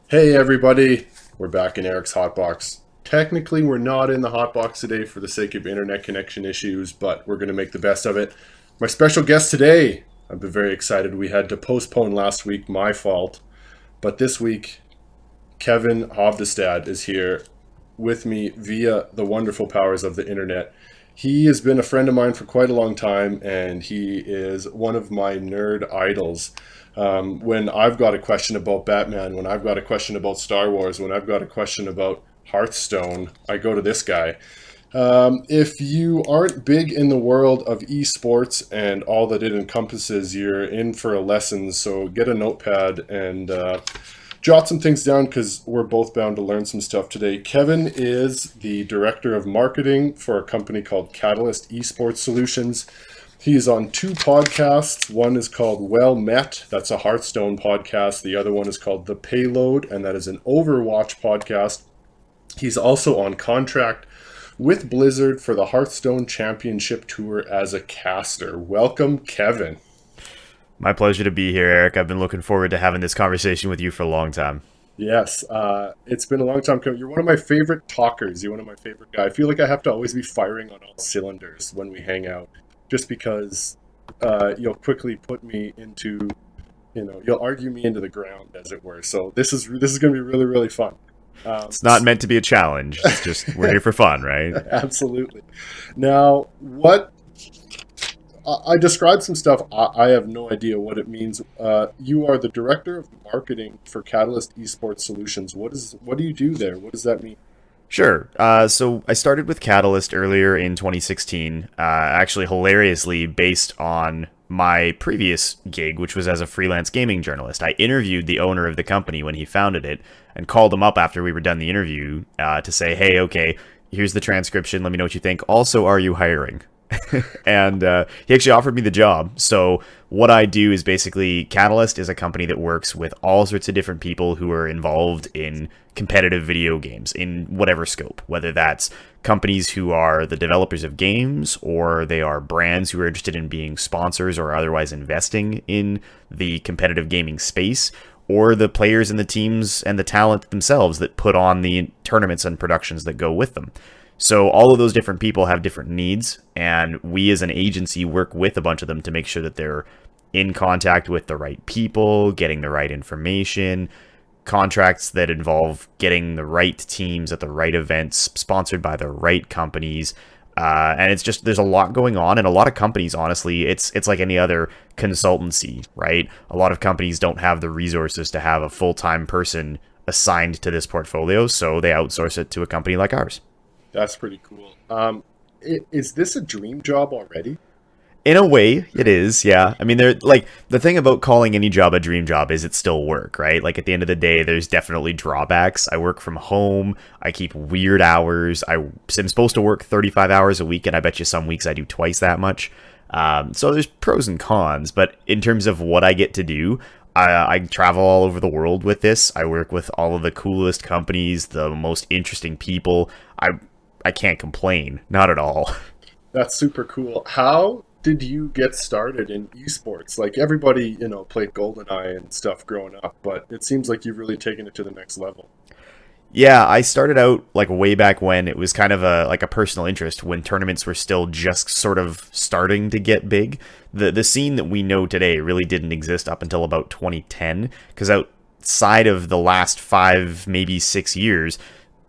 Hey everybody, we're back in Eric's Hotbox. Technically, we're not in the Hotbox today for the sake of internet connection issues, but we're going to make the best of it. My special guest today, I've been very excited. We had to postpone last week, my fault. But this week, Kevin Hovdestad is here with me via the wonderful powers of the internet. He has been a friend of mine for quite a long time, and he is one of my nerd idols. When I've got a question about Batman, when I've got a question about Star Wars, when I've got a question about Hearthstone, I go to this guy. If you aren't big in the world of esports and all that it encompasses, you're in for a lesson. So get a notepad and jot some things down because we're both bound to learn some stuff today. Kevin is the director of marketing for a company called Catalyst Esports Solutions. He is on two podcasts. One is called Well Met. That's a Hearthstone podcast. The other one is called The Payload, and that is an Overwatch podcast. He's also on contract with Blizzard for the Hearthstone Championship Tour as a caster. Welcome, Kevin. My pleasure to be here, Eric. I've been looking forward to having this conversation with you for a long time. Yes, it's been a long time coming. You're one of my favorite talkers. You're one of my favorite guys. I feel like I have to always be firing on all cylinders when we hang out, just because you'll quickly put me into, you'll argue me into the ground, as it were. So this is going to be really, really fun. It's not meant to be a challenge. It's just we're here for fun, right? Absolutely. Now, what I described some stuff. I have no idea what it means. You are the director of marketing for Catalyst Esports Solutions. What do you do there? What does that mean? Sure. So I started with Catalyst earlier in 2016, actually hilariously based on my previous gig, which was as a freelance gaming journalist. I interviewed the owner of the company when he founded it and called him up after we were done the interview to say, hey, okay, here's the transcription. Let me know what you think. Also, are you hiring? And he actually offered me the job. So what I do is basically Catalyst is a company that works with all sorts of different people who are involved in competitive video games in whatever scope, whether that's companies who are the developers of games or they are brands who are interested in being sponsors or otherwise investing in the competitive gaming space, or the players and the teams and the talent themselves that put on the tournaments and productions that go with them. So all of those different people have different needs, and we as an agency work with a bunch of them to make sure that they're in contact with the right people, getting the right information, contracts that involve getting the right teams at the right events, sponsored by the right companies. And it's just, there's a lot going on, and a lot of companies, honestly, it's like any other consultancy, right? A lot of companies don't have the resources to have a full-time person assigned to this portfolio, so they outsource it to a company like ours. That's pretty cool. Is this a dream job already? In a way, it is, yeah. I mean, they're like the thing about calling any job a dream job is it's still work, right? Like at the end of the day, there's definitely drawbacks. I work from home. I keep weird hours. I'm supposed to work 35 hours a week, and I bet you some weeks I do twice that much. So there's pros and cons, but in terms of what I get to do, I travel all over the world with this. I work with all of the coolest companies, the most interesting people. I can't complain, not at all. That's super cool. How did you get started in esports? Like everybody, played GoldenEye and stuff growing up, but it seems like you've really taken it to the next level. Yeah, I started out like way back when it was kind of a personal interest when tournaments were still just sort of starting to get big. The scene that we know today really didn't exist up until about 2010, because outside of the last 5, maybe 6 years,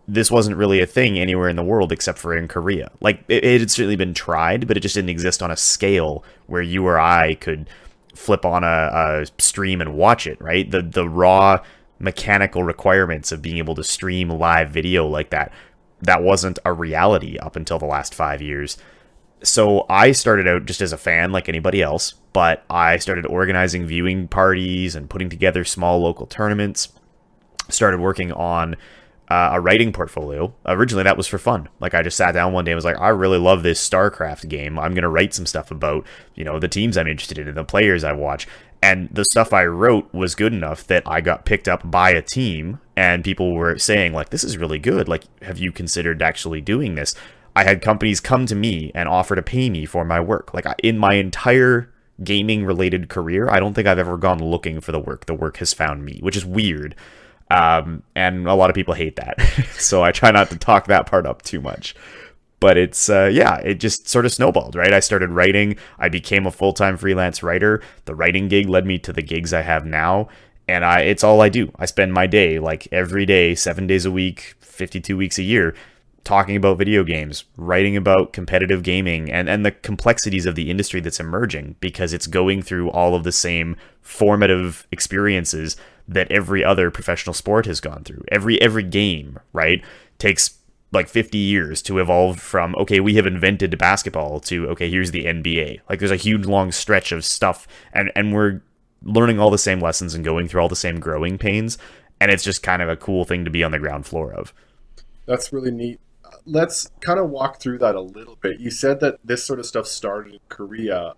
this wasn't really a thing anywhere in the world except for in Korea. Like it had certainly been tried, but it just didn't exist on a scale where you or I could flip on a stream and watch it, right? The raw mechanical requirements of being able to stream live video like that wasn't a reality up until the last 5 years. So I started out just as a fan like anybody else, but I started organizing viewing parties and putting together small local tournaments, started working on a writing portfolio. Originally, that was for fun. Like, I just sat down one day and was like, I really love this StarCraft game. I'm going to write some stuff about, the teams I'm interested in and the players I watch. And the stuff I wrote was good enough that I got picked up by a team, and people were saying, like, this is really good. Like, have you considered actually doing this? I had companies come to me and offer to pay me for my work. Like, in my entire gaming related career, I don't think I've ever gone looking for the work. The work has found me, which is weird. And a lot of people hate that. So I try not to talk that part up too much. But it's, yeah, it just sort of snowballed, right? I started writing. I became a full-time freelance writer. The writing gig led me to the gigs I have now. And it's all I do. I spend my day, like every day, 7 days a week, 52 weeks a year, talking about video games, writing about competitive gaming and the complexities of the industry that's emerging, because it's going through all of the same formative experiences that every other professional sport has gone through. Every game, right, takes like 50 years to evolve from, okay, we have invented basketball, to, okay, here's the NBA. Like, there's a huge long stretch of stuff, and we're learning all the same lessons and going through all the same growing pains, and it's just kind of a cool thing to be on the ground floor of. That's really neat. Let's kind of walk through that a little bit. You said that this sort of stuff started in Korea.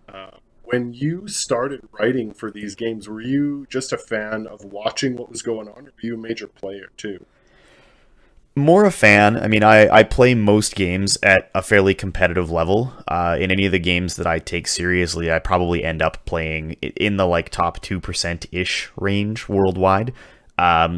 When you started writing for these games, were you just a fan of watching what was going on, or were you a major player too? More a fan. I mean, I play most games at a fairly competitive level. In any of the games that I take seriously, I probably end up playing in the like top 2%-ish range worldwide,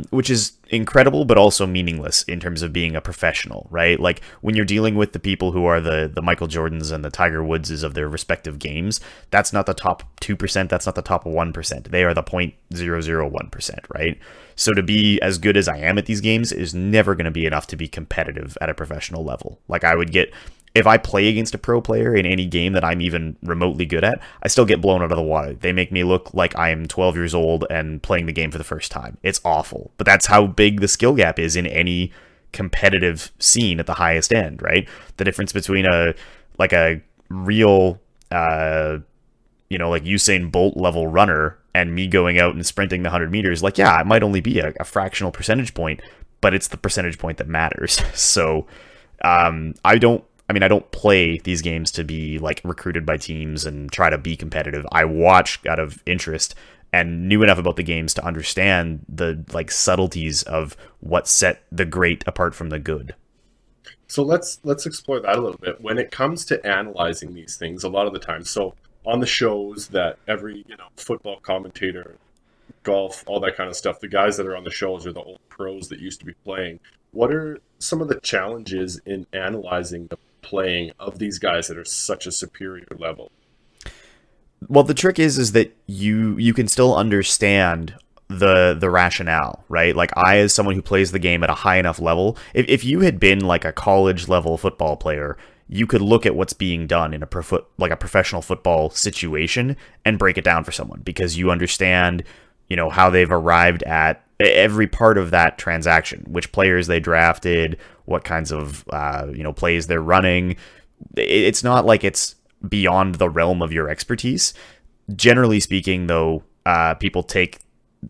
which is incredible, but also meaningless in terms of being a professional, right? Like, when you're dealing with the people who are the Michael Jordans and the Tiger Woodses of their respective games, that's not the top 2%, that's not the top 1%. They are the 0.001%, right? So to be as good as I am at these games is never going to be enough to be competitive at a professional level. Like, I would get, if I play against a pro player in any game that I'm even remotely good at, I still get blown out of the water. They make me look like I am 12 years old and playing the game for the first time. It's awful. But that's how big the skill gap is in any competitive scene at the highest end, right? The difference between a real like Usain Bolt level runner and me going out and sprinting the 100 meters, like, yeah, it might only be a fractional percentage point, but it's the percentage point that matters. So I don't play these games to be like recruited by teams and try to be competitive. I watch out of interest and knew enough about the games to understand the like subtleties of what set the great apart from the good. So let's explore that a little bit. When it comes to analyzing these things, a lot of the time, so on the shows that every football commentator, golf, all that kind of stuff, the guys that are on the shows are the old pros that used to be playing. What are some of the challenges in analyzing the playing of these guys that are such a superior level? Well, the trick is that you can still understand the rationale, right? Like, I, as someone who plays the game at a high enough level, if you had been like a college level football player, you could look at what's being done in a professional football situation and break it down for someone, because you understand, how they've arrived at every part of that transaction, which players they drafted, what kinds of plays they're running. It's not like it's beyond the realm of your expertise. Generally speaking, though, people take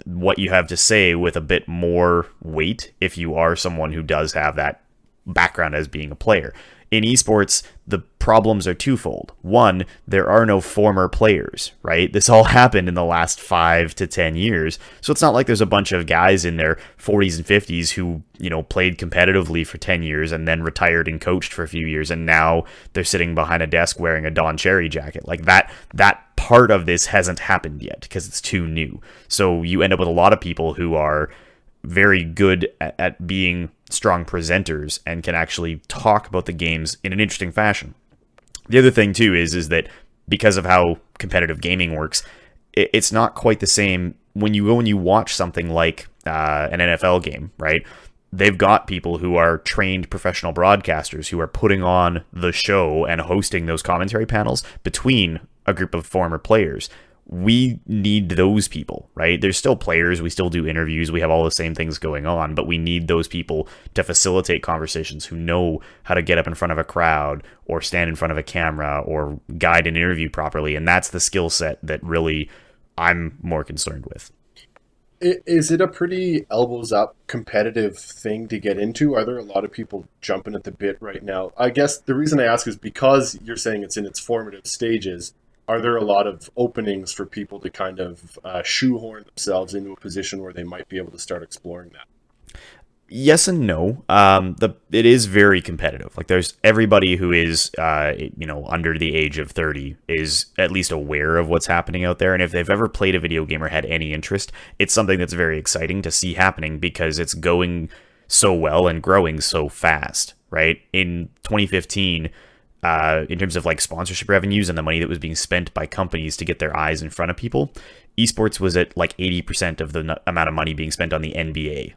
what you have to say with a bit more weight if you are someone who does have that background as being a player. In esports, the problems are twofold. One, there are no former players, right? This all happened in the last 5 to 10 years. So it's not like there's a bunch of guys in their 40s and 50s who, played competitively for 10 years and then retired and coached for a few years, and now they're sitting behind a desk wearing a Don Cherry jacket. Like, that part of this hasn't happened yet because it's too new. So you end up with a lot of people who are very good at being strong presenters and can actually talk about the games in an interesting fashion. The other thing too is that because of how competitive gaming works, it's not quite the same when you go and you watch something like an NFL game, right? They've got people who are trained professional broadcasters who are putting on the show and hosting those commentary panels between a group of former players. We need those people, right? There's still players. We still do interviews. We have all the same things going on, but we need those people to facilitate conversations, who know how to get up in front of a crowd or stand in front of a camera or guide an interview properly. And that's the skill set that really I'm more concerned with. Is it a pretty elbows up competitive thing to get into? Are there a lot of people jumping at the bit right now? I guess the reason I ask is because you're saying it's in its formative stages. Are there a lot of openings for people to kind of shoehorn themselves into a position where they might be able to start exploring that? Yes and no. It is very competitive. Like there's everybody who is under the age of 30 is at least aware of what's happening out there, and if they've ever played a video game or had any interest, it's something that's very exciting to see happening because it's going so well and growing so fast. Right in 2015. In terms of like sponsorship revenues and the money that was being spent by companies to get their eyes in front of people, esports was at like 80% of the amount of money being spent on the NBA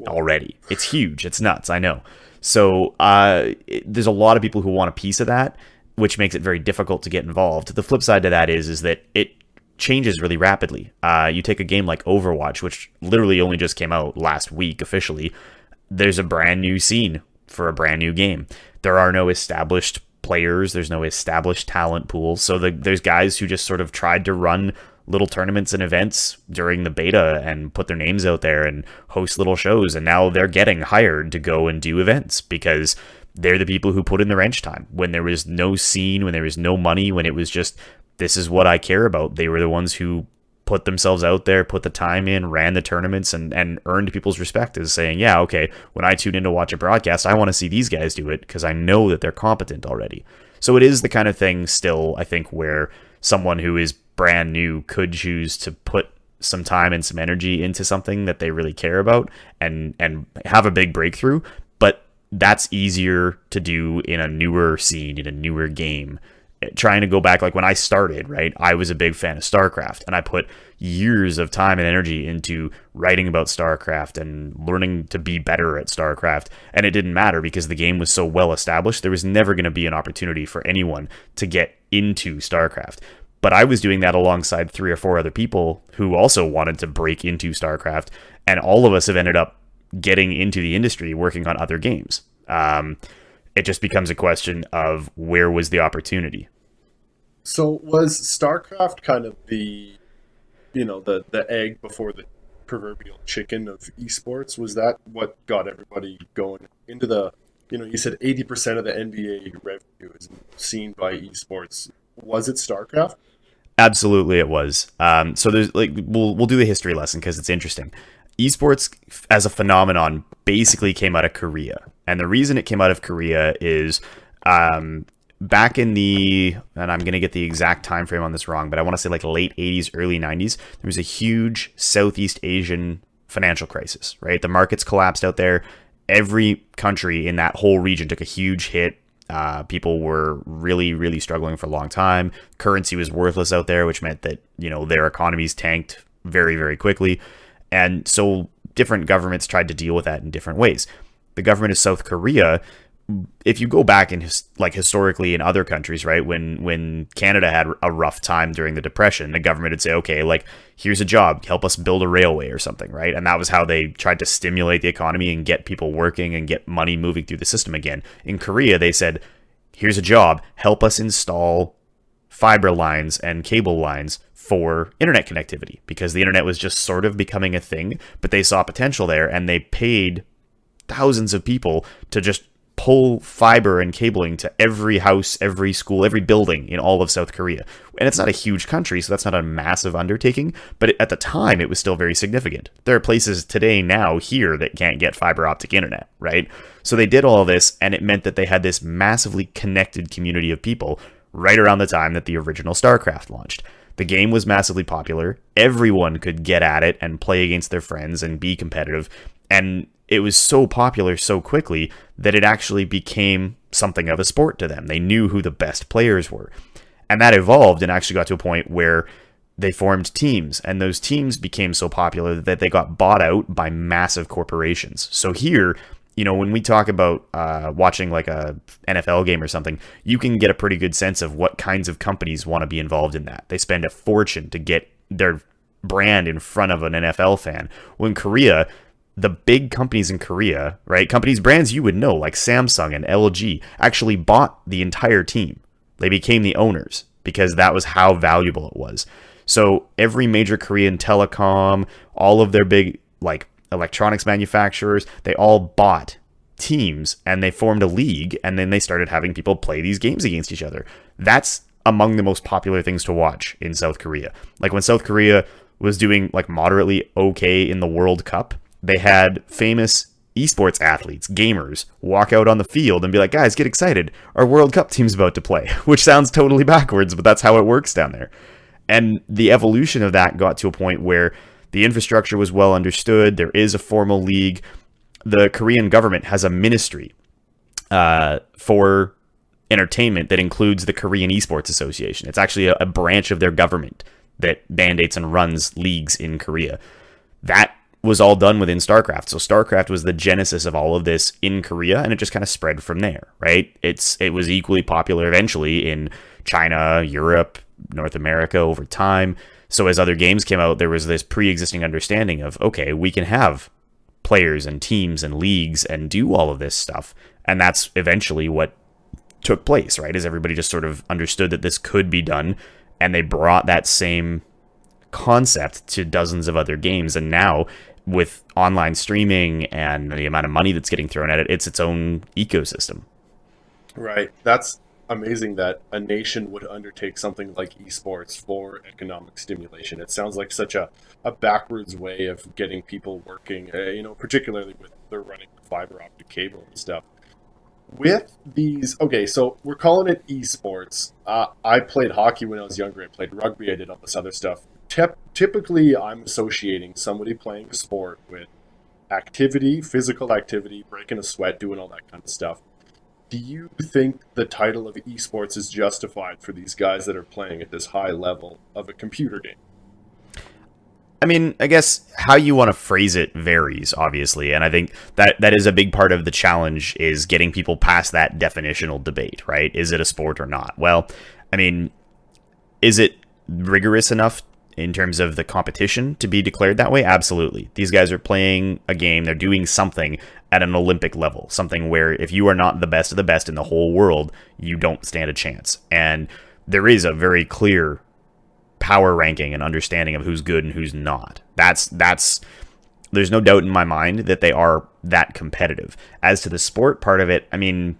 already. It's huge. It's nuts. I know. So there's a lot of people who want a piece of that, which makes it very difficult to get involved. The flip side to that is that it changes really rapidly. You take a game like Overwatch, which literally only just came out last week officially. There's a brand new scene for a brand new game. There are no established players. There's no established talent pool. So there's guys who just sort of tried to run little tournaments and events during the beta and put their names out there and host little shows. And now they're getting hired to go and do events because they're the people who put in the wrench time. When there was no scene, when there was no money, when it was just, this is what I care about. They were the ones who put themselves out there, put the time in, ran the tournaments, and earned people's respect as saying, yeah, okay, when I tune in to watch a broadcast, I want to see these guys do it because I know that they're competent already. So it is the kind of thing still, I think, where someone who is brand new could choose to put some time and some energy into something that they really care about and have a big breakthrough. But that's easier to do in a newer scene, in a newer game. Trying to go back, like when I started, right, I was a big fan of StarCraft, and I put years of time and energy into writing about StarCraft and learning to be better at StarCraft, and it didn't matter because the game was so well established. There was never going to be an opportunity for anyone to get into StarCraft. But I was doing that alongside 3 or 4 other people who also wanted to break into StarCraft, and all of us have ended up getting into the industry working on other games. It just becomes a question of where was the opportunity. So was StarCraft kind of the egg before the proverbial chicken of esports? Was that what got everybody going into the, you said 80% of the NBA revenue is seen by esports. Was it StarCraft? Absolutely, it was. So there's like we'll do the history lesson because it's interesting. Esports as a phenomenon basically came out of Korea, and the reason it came out of Korea is back in the, and I'm going to get the exact time frame on this wrong, but I want to say like late 80s, early 90s, there was a huge Southeast Asian financial crisis, right? The markets collapsed out there. Every country in that whole region took a huge hit. People were really, really struggling for a long time. Currency was worthless out there, which meant that, their economies tanked very, very quickly. And so different governments tried to deal with that in different ways. The government of South Korea, if you go back and historically in other countries, right, when Canada had a rough time during the Depression, the government would say, okay, like, here's a job, help us build a railway or something, right? And that was how they tried to stimulate the economy and get people working and get money moving through the system again. In Korea, they said, here's a job, help us install fiber lines and cable lines for internet connectivity, because the internet was just sort of becoming a thing, but they saw potential there, and they paid thousands of people to just pull fiber and cabling to every house, every school, every building in all of South Korea. And it's not a huge country, so that's not a massive undertaking, but at the time, it was still very significant. There are places today now here that can't get fiber optic internet, right? So they did all this, and it meant that they had this massively connected community of people right around the time that the original StarCraft launched. The game was massively popular. Everyone could get at it and play against their friends and be competitive. And it was so popular so quickly that it actually became something of a sport to them. They knew who the best players were. And that evolved and actually got to a point where they formed teams. And those teams became so popular that they got bought out by massive corporations. So here, when we talk about watching like a NFL game or something, you can get a pretty good sense of what kinds of companies want to be involved in that. They spend a fortune to get their brand in front of an NFL fan. Well, in Korea, the big companies in Korea, right, brands you would know, like Samsung and LG, actually bought the entire team. They became the owners because that was how valuable it was. So every major Korean telecom, all of their big, like, electronics manufacturers, they all bought teams and they formed a league, and then they started having people play these games against each other. That's among the most popular things to watch in South Korea. Like when South Korea was doing like moderately okay in the World Cup, they had famous esports athletes, gamers, walk out on the field and be like, guys, get excited. Our World Cup team's about to play, which sounds totally backwards, but that's how it works down there. And the evolution of that got to a point where the infrastructure was well understood. There is a formal league. The Korean government has a ministry for entertainment that includes the Korean Esports Association. It's actually a branch of their government that mandates and runs leagues in Korea. That was all done within StarCraft. So StarCraft was the genesis of all of this in Korea, and it just kind of spread from there, right? It was equally popular eventually in China, Europe, North America over time. So as other games came out, there was this pre-existing understanding of, okay, we can have players and teams and leagues and do all of this stuff. And that's eventually what took place, right? As everybody just sort of understood that this could be done, and they brought that same concept to dozens of other games. And now with online streaming and the amount of money that's getting thrown at it, it's its own ecosystem. Right. That's amazing that a nation would undertake something like esports for economic stimulation. It sounds like such a backwards way of getting people working, particularly with they're running fiber optic cable and stuff. With these, okay, so we're calling it esports. I played hockey when I was younger. I played rugby. I did all this other stuff. Typically, I'm associating somebody playing a sport with activity, physical activity, breaking a sweat, doing all that kind of stuff. Do you think the title of esports is justified for these guys that are playing at this high level of a computer game? I mean, I guess how you want to phrase it varies, obviously, and I think that is a big part of the challenge is getting people past that definitional debate, right? Is it a sport or not? Well, I mean, is it rigorous enough in terms of the competition to be declared that way? Absolutely. These guys are playing a game, they're doing something at an Olympic level, something where if you are not the best of the best in the whole world, you don't stand a chance. And there is a very clear power ranking and understanding of who's good and who's not. That's there's no doubt in my mind that they are that competitive. As to the sport part of it, I mean,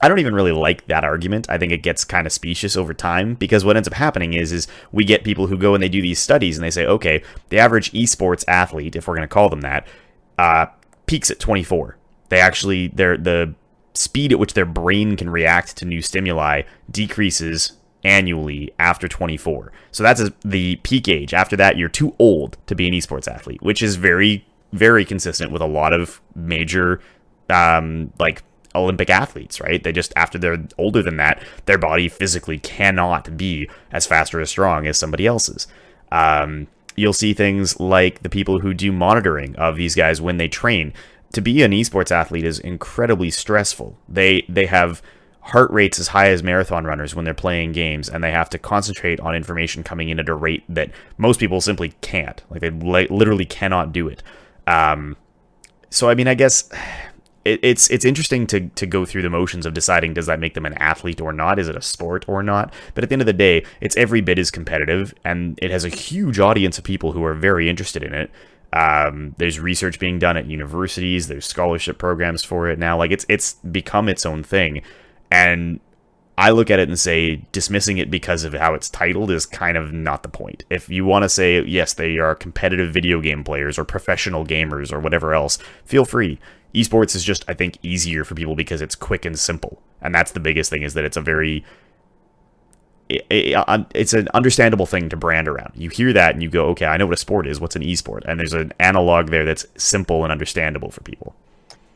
I don't even really like that argument. I think it gets kind of specious over time because what ends up happening is we get people who go and they do these studies and they say, okay, the average esports athlete, if we're going to call them that, peaks at 24. The speed at which their brain can react to new stimuli decreases annually after 24. So that's the peak age. After that, you're too old to be an esports athlete, which is very, very consistent with a lot of major Olympic athletes, right? They just, after they're older than that, their body physically cannot be as fast or as strong as somebody else's. You'll see things like the people who do monitoring of these guys when they train. To be an esports athlete is incredibly stressful. They have heart rates as high as marathon runners when they're playing games, and they have to concentrate on information coming in at a rate that most people simply can't. Like, they literally cannot do it. So, I mean, I guess it's interesting to go through the motions of deciding, does that make them an athlete or not? Is it a sport or not? But at the end of the day, it's every bit as competitive, and it has a huge audience of people who are very interested in it. There's research being done at universities. There's scholarship programs for it now. Like, it's become its own thing. And I look at it and say dismissing it because of how it's titled is kind of not the point. If you want to say, yes, they are competitive video game players or professional gamers or whatever else, feel free. Esports is just, I think, easier for people because it's quick and simple. And that's the biggest thing, is that it's a very... it's an understandable thing to brand around. You hear that and you go, okay, I know what a sport is. What's an esport? And there's an analog there that's simple and understandable for people.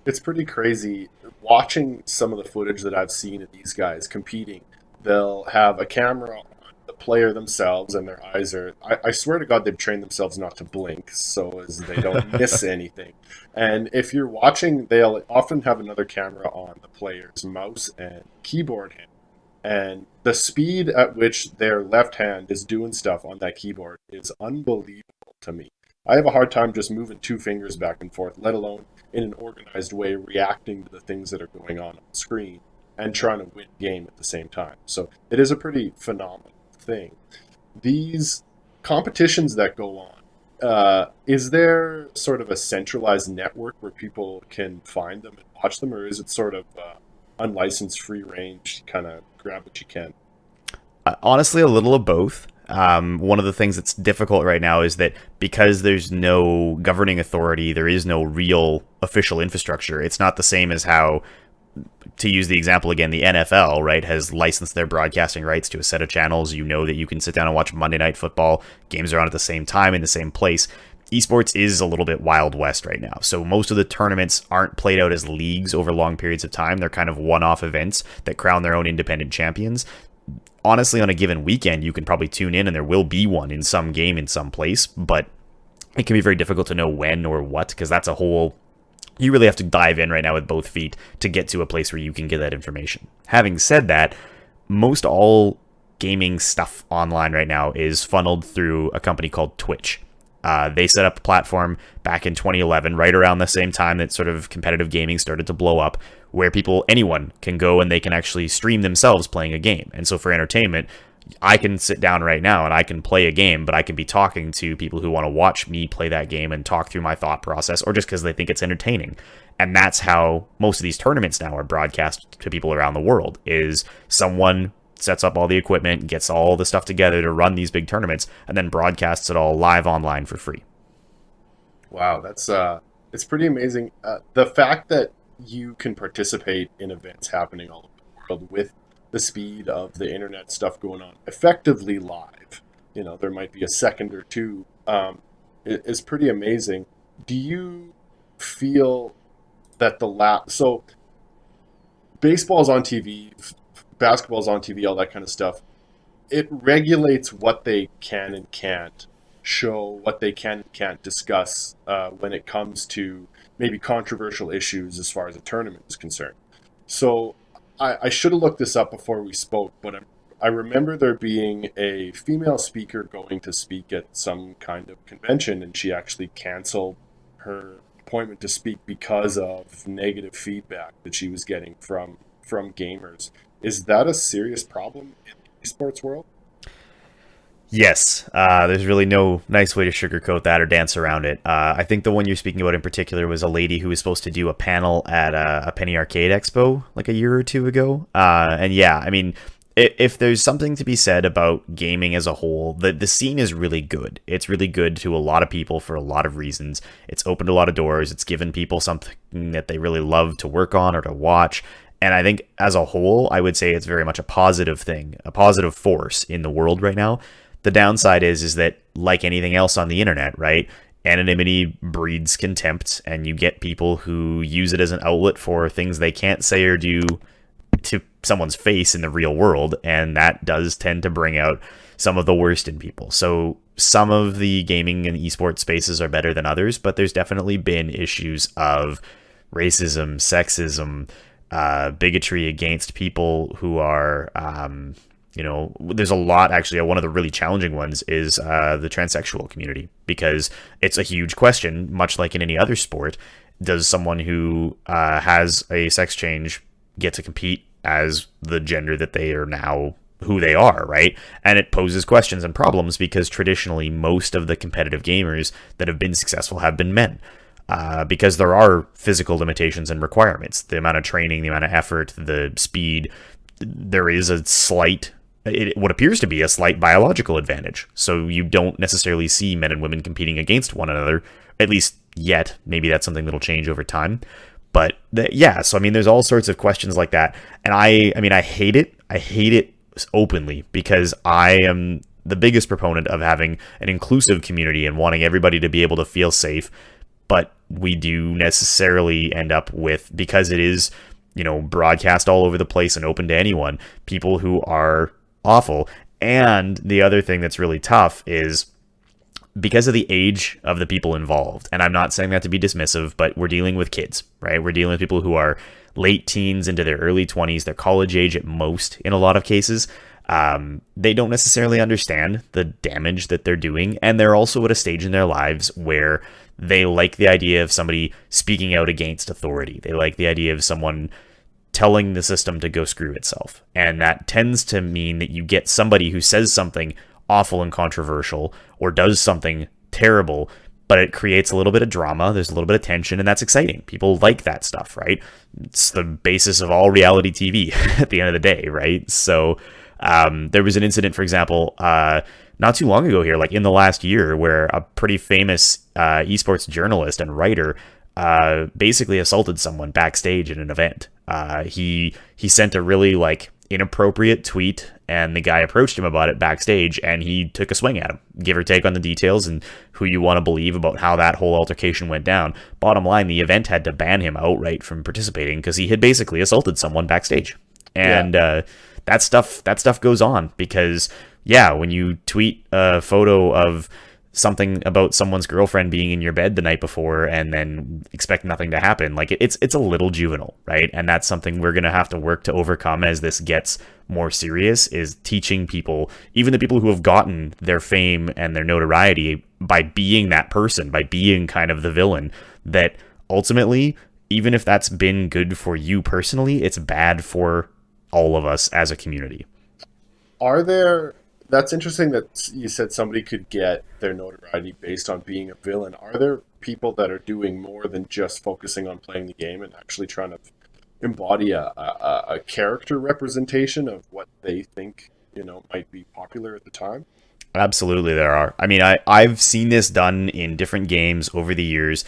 It's pretty crazy watching some of the footage that I've seen of these guys competing. They'll have a camera on the player themselves, and their eyes are, I swear to God, they've trained themselves not to blink so as they don't miss anything. And if you're watching, they'll often have another camera on the player's mouse and keyboard hand. And the speed at which their left hand is doing stuff on that keyboard is unbelievable to me. I have a hard time just moving two fingers back and forth, let alone in an organized way reacting to the things that are going on the screen and trying to win the game at the same time. So it is a pretty phenomenal thing. These competitions that go on, is there sort of a centralized network where people can find them and watch them, or is it sort of unlicensed, free range, kind of grab what you can? Honestly, a little of both. One of the things that's difficult right now is that because there's no governing authority, there is no real official infrastructure. It's not the same as how, to use the example again, the NFL, right, has licensed their broadcasting rights to a set of channels. You know that you can sit down and watch Monday Night Football. Games are on at the same time in the same place. Esports is a little bit Wild West right now. So most of the tournaments aren't played out as leagues over long periods of time. They're kind of one-off events that crown their own independent champions. Honestly, on a given weekend, you can probably tune in and there will be one in some game in some place, but it can be very difficult to know when or what, because that's a whole... You really have to dive in right now with both feet to get to a place where you can get that information. Having said that, most all gaming stuff online right now is funneled through a company called Twitch. They set up a platform back in 2011, right around the same time that sort of competitive gaming started to blow up, where anyone can go and they can actually stream themselves playing a game. And so for entertainment, I can sit down right now and I can play a game, but I can be talking to people who want to watch me play that game and talk through my thought process, or just because they think it's entertaining. And that's how most of these tournaments now are broadcast to people around the world, is someone sets up all the equipment, gets all the stuff together to run these big tournaments, and then broadcasts it all live online for free. Wow, that's it's pretty amazing. The fact that you can participate in events happening all over the world with the speed of the internet stuff going on effectively live. You know, there might be a second or two. Is pretty amazing. Do you feel that so baseball's on TV, basketball's on TV, all that kind of stuff. It regulates what they can and can't show, what they can and can't discuss when it comes to maybe controversial issues as far as a tournament is concerned. So I should have looked this up before we spoke, but I remember there being a female speaker going to speak at some kind of convention, and she actually canceled her appointment to speak because of negative feedback that she was getting from gamers. Is that a serious problem in the esports world? Yes, there's really no nice way to sugarcoat that or dance around it. I think the one you're speaking about in particular was a lady who was supposed to do a panel at a Penny Arcade Expo like a year or two ago. And yeah, I mean, if there's something to be said about gaming as a whole, the scene is really good. It's really good to a lot of people for a lot of reasons. It's opened a lot of doors. It's given people something that they really love to work on or to watch. And I think as a whole, I would say it's very much a positive thing, a positive force in the world right now. The downside is that, like anything else on the internet, right, anonymity breeds contempt, and you get people who use it as an outlet for things they can't say or do to someone's face in the real world, and that does tend to bring out some of the worst in people. So some of the gaming and esports spaces are better than others, but there's definitely been issues of racism, sexism, bigotry against people who are, there's a lot, actually. One of the really challenging ones is the transsexual community, because it's a huge question, much like in any other sport. Does someone who has a sex change get to compete as the gender that they are now, who they are, right? And it poses questions and problems because traditionally most of the competitive gamers that have been successful have been men. Because there are physical limitations and requirements, the amount of training, the amount of effort, the speed. There is a slight, what appears to be a slight biological advantage. So you don't necessarily see men and women competing against one another, at least yet. Maybe that's something that'll change over time. But so I mean, there's all sorts of questions like that. And I hate it. I hate it openly because I am the biggest proponent of having an inclusive community and wanting everybody to be able to feel safe. But we do necessarily end up with, because it is, broadcast all over the place and open to anyone, people who are awful. And the other thing that's really tough is because of the age of the people involved. And I'm not saying that to be dismissive, but we're dealing with kids, right? We're dealing with people who are late teens into their early 20s. They're college age at most in a lot of cases. They don't necessarily understand the damage that they're doing. And they're also at a stage in their lives where they like the idea of somebody speaking out against authority. They like the idea of someone telling the system to go screw itself. And that tends to mean that you get somebody who says something awful and controversial or does something terrible, but it creates a little bit of drama. There's a little bit of tension, and that's exciting. People like that stuff, right? It's the basis of all reality TV at the end of the day, right? So there was an incident, for example, not too long ago here, like in the last year, where a pretty famous esports journalist and writer basically assaulted someone backstage at an event. He sent a really like inappropriate tweet, and the guy approached him about it backstage, and he took a swing at him, give or take on the details and who you want to believe about how that whole altercation went down. Bottom line, the event had to ban him outright from participating because he had basically assaulted someone backstage. And that stuff goes on because, yeah, when you tweet a photo of something about someone's girlfriend being in your bed the night before and then expect nothing to happen, like it's a little juvenile, right? And that's something we're going to have to work to overcome as this gets more serious, is teaching people, even the people who have gotten their fame and their notoriety by being that person, by being kind of the villain, that ultimately, even if that's been good for you personally, it's bad for all of us as a community. That's interesting that you said somebody could get their notoriety based on being a villain. Are there people that are doing more than just focusing on playing the game and actually trying to embody a character representation of what they think, might be popular at the time? Absolutely, there are. I mean, I've seen this done in different games over the years.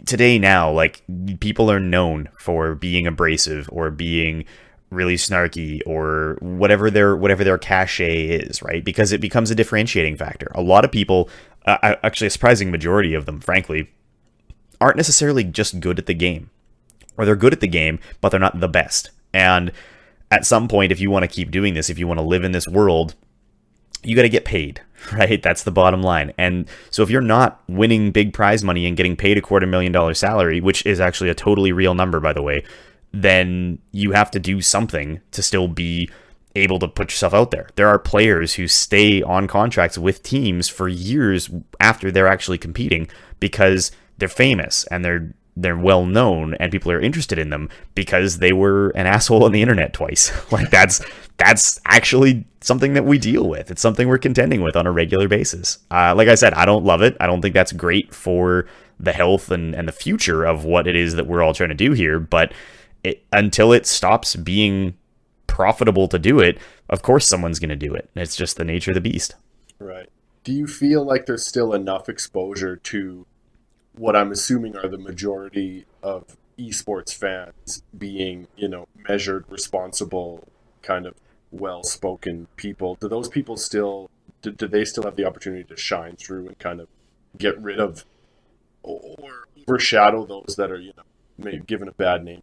Today now, like, people are known for being abrasive or being really snarky or whatever their cachet is, right? Because it becomes a differentiating factor. A lot of people, actually a surprising majority of them, frankly, aren't necessarily just good at the game. Or they're good at the game, but they're not the best. And at some point, if you want to keep doing this, if you want to live in this world, you got to get paid, right? That's the bottom line. And so if you're not winning big prize money and getting paid $250,000 salary, which is actually a totally real number, by the way, then you have to do something to still be able to put yourself out there. There are players who stay on contracts with teams for years after they're actually competing because they're famous and they're well known and people are interested in them because they were an asshole on the internet twice. Like that's actually something that we deal with. It's something we're contending with on a regular basis. Like I said, I don't love it. I don't think that's great for the health and the future of what it is that we're all trying to do here, but until it stops being profitable to do it, of course someone's going to do it. It's just the nature of the beast. Right. Do you feel like there's still enough exposure to what I'm assuming are the majority of esports fans being, measured, responsible, kind of well-spoken people? Do those people do they still have the opportunity to shine through and kind of get rid of or overshadow those that are, maybe given a bad name?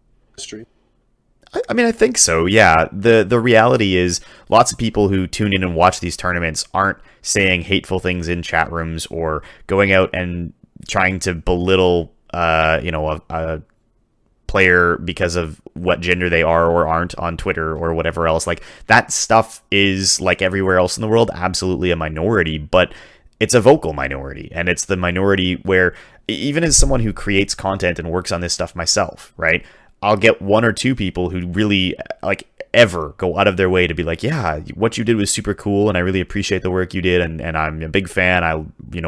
I mean, I think so, yeah. The reality is lots of people who tune in and watch these tournaments aren't saying hateful things in chat rooms or going out and trying to belittle a player because of what gender they are or aren't on Twitter or whatever else. Like, that stuff is, like everywhere else in the world, absolutely a minority, but it's a vocal minority, and it's the minority where, even as someone who creates content and works on this stuff myself, right, I'll get one or two people who really, like, ever go out of their way to be like, yeah, what you did was super cool, and I really appreciate the work you did, and I'm a big fan. I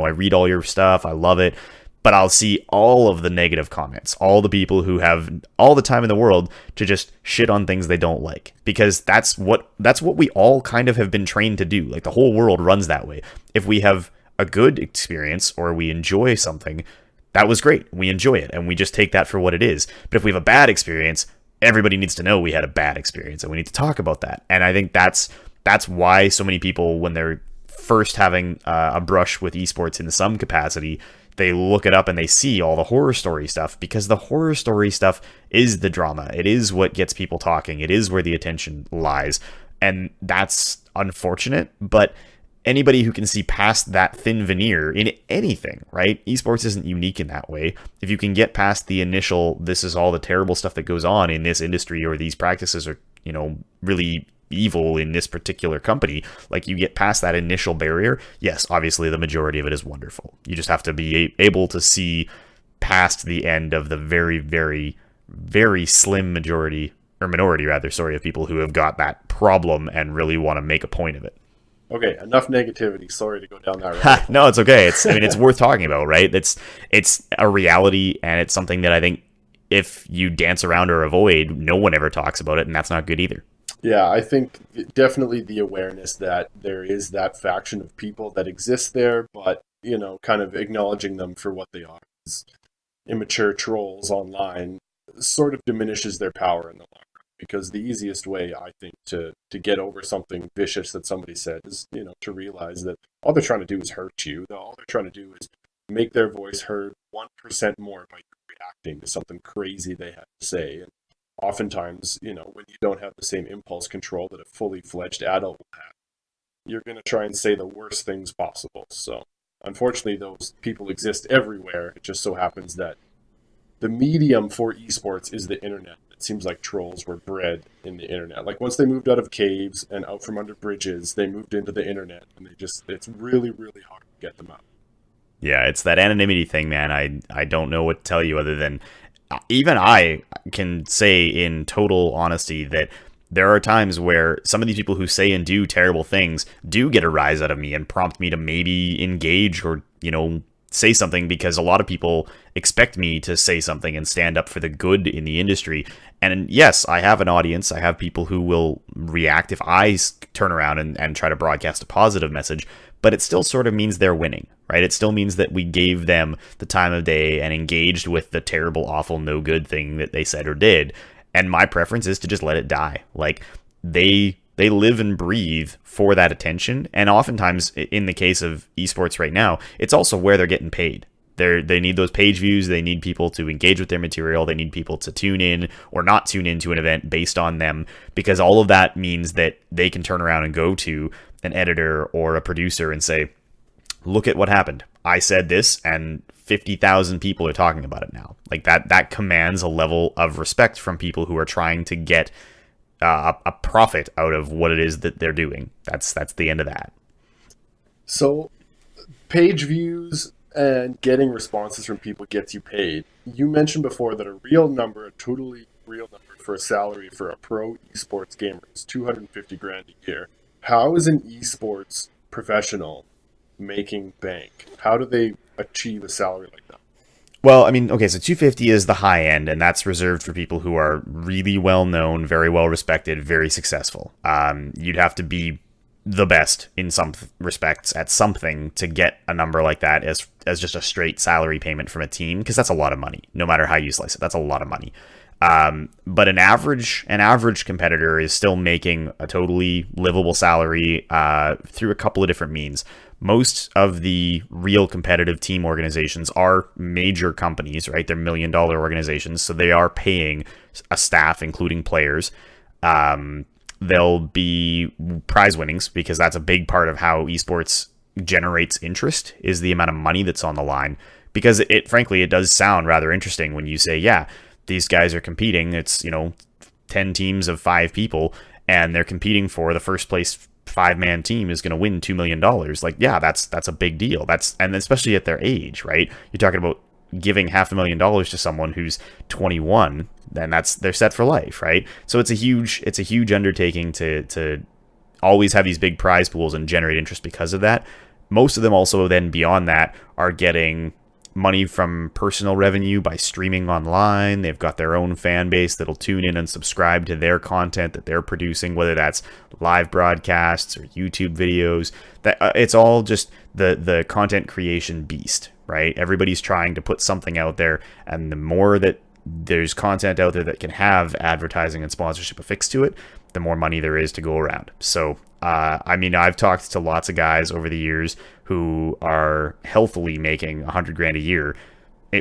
read all your stuff. I love it. But I'll see all of the negative comments, all the people who have all the time in the world to just shit on things they don't like, because that's what we all kind of have been trained to do. Like, the whole world runs that way. If we have a good experience or we enjoy something, that was great. We enjoy it, and we just take that for what it is. But if we have a bad experience, everybody needs to know we had a bad experience, and we need to talk about that. And I think that's why so many people, when they're first having a brush with esports in some capacity, they look it up and they see all the horror story stuff, because the horror story stuff is the drama. It is what gets people talking. It is where the attention lies. And that's unfortunate, but anybody who can see past that thin veneer in anything, right? Esports isn't unique in that way. If you can get past the initial, this is all the terrible stuff that goes on in this industry, or these practices are, really evil in this particular company, like, you get past that initial barrier, yes, obviously the majority of it is wonderful. You just have to be able to see past the end of the very, very, very slim minority of people who have got that problem and really want to make a point of it. Okay, enough negativity. Sorry to go down that road. No, it's okay. It's worth talking about, right? It's a reality, and it's something that I think if you dance around or avoid, no one ever talks about it, and that's not good either. Yeah, I think definitely the awareness that there is that faction of people that exist there, but, kind of acknowledging them for what they are as immature trolls online sort of diminishes their power in the long run. Because the easiest way, I think, to get over something vicious that somebody said is, to realize that all they're trying to do is hurt you. All they're trying to do is make their voice heard 1% more by reacting to something crazy they have to say. And oftentimes, when you don't have the same impulse control that a fully fledged adult will have, you're going to try and say the worst things possible. So, unfortunately, those people exist everywhere. It just so happens that the medium for esports is the internet. It seems like trolls were bred in the internet. Like once they moved out of caves and out from under bridges, they moved into the internet, and it's really, really hard to get them out. Yeah, it's that anonymity thing, man. I don't know what to tell you other than even I can say in total honesty that there are times where some of these people who say and do terrible things do get a rise out of me and prompt me to maybe engage or, say something, because a lot of people expect me to say something and stand up for the good in the industry. And yes, I have an audience. I have people who will react if I turn around and try to broadcast a positive message, but it still sort of means they're winning, right? It still means that we gave them the time of day and engaged with the terrible, awful, no good thing that they said or did. And my preference is to just let it die. Like they live and breathe for that attention. And oftentimes, in the case of esports right now, it's also where they're getting paid. They need those page views. They need people to engage with their material. They need people to tune in or not tune into an event based on them, because all of that means that they can turn around and go to an editor or a producer and say, look at what happened. I said this and 50,000 people are talking about it now. Like that commands a level of respect from people who are trying to get a profit out of what it is that they're doing. That's the end of that. So, page views and getting responses from people gets you paid. You mentioned before that a real number, a totally real number for a salary for a pro esports gamer is 250 grand a year. How is an esports professional making bank? How do they achieve a salary like that? Well, I mean, okay, so 250 is the high end, and that's reserved for people who are really well known, very well respected, very successful. You'd have to be the best in some respects at something to get a number like that as just a straight salary payment from a team, because that's a lot of money. No matter how you slice it, that's a lot of money. But an average competitor is still making a totally livable salary through a couple of different means. Most of the real competitive team organizations are major companies, right? They're $1 million organizations, so they are paying a staff, including players. There'll be prize winnings, because that's a big part of how esports generates interest, is the amount of money that's on the line. Because frankly, it does sound rather interesting when you say, yeah, these guys are competing. It's, 10 teams of 5 people, and they're competing for the first place 5-man team is going to win $2 million. Like, yeah, that's a big deal. And especially at their age, right? You're talking about giving $500,000 to someone who's 21, then they're set for life, right? So it's a huge undertaking to always have these big prize pools and generate interest because of that. Most of them also then beyond that are getting money from personal revenue by streaming online. They've got their own fan base that'll tune in and subscribe to their content that they're producing, whether that's live broadcasts or YouTube videos. That it's all just the content creation beast, right? Everybody's trying to put something out there, and the more that there's content out there that can have advertising and sponsorship affixed to it, the more money there is to go around. So I mean, I've talked to lots of guys over the years who are healthily making 100 grand a year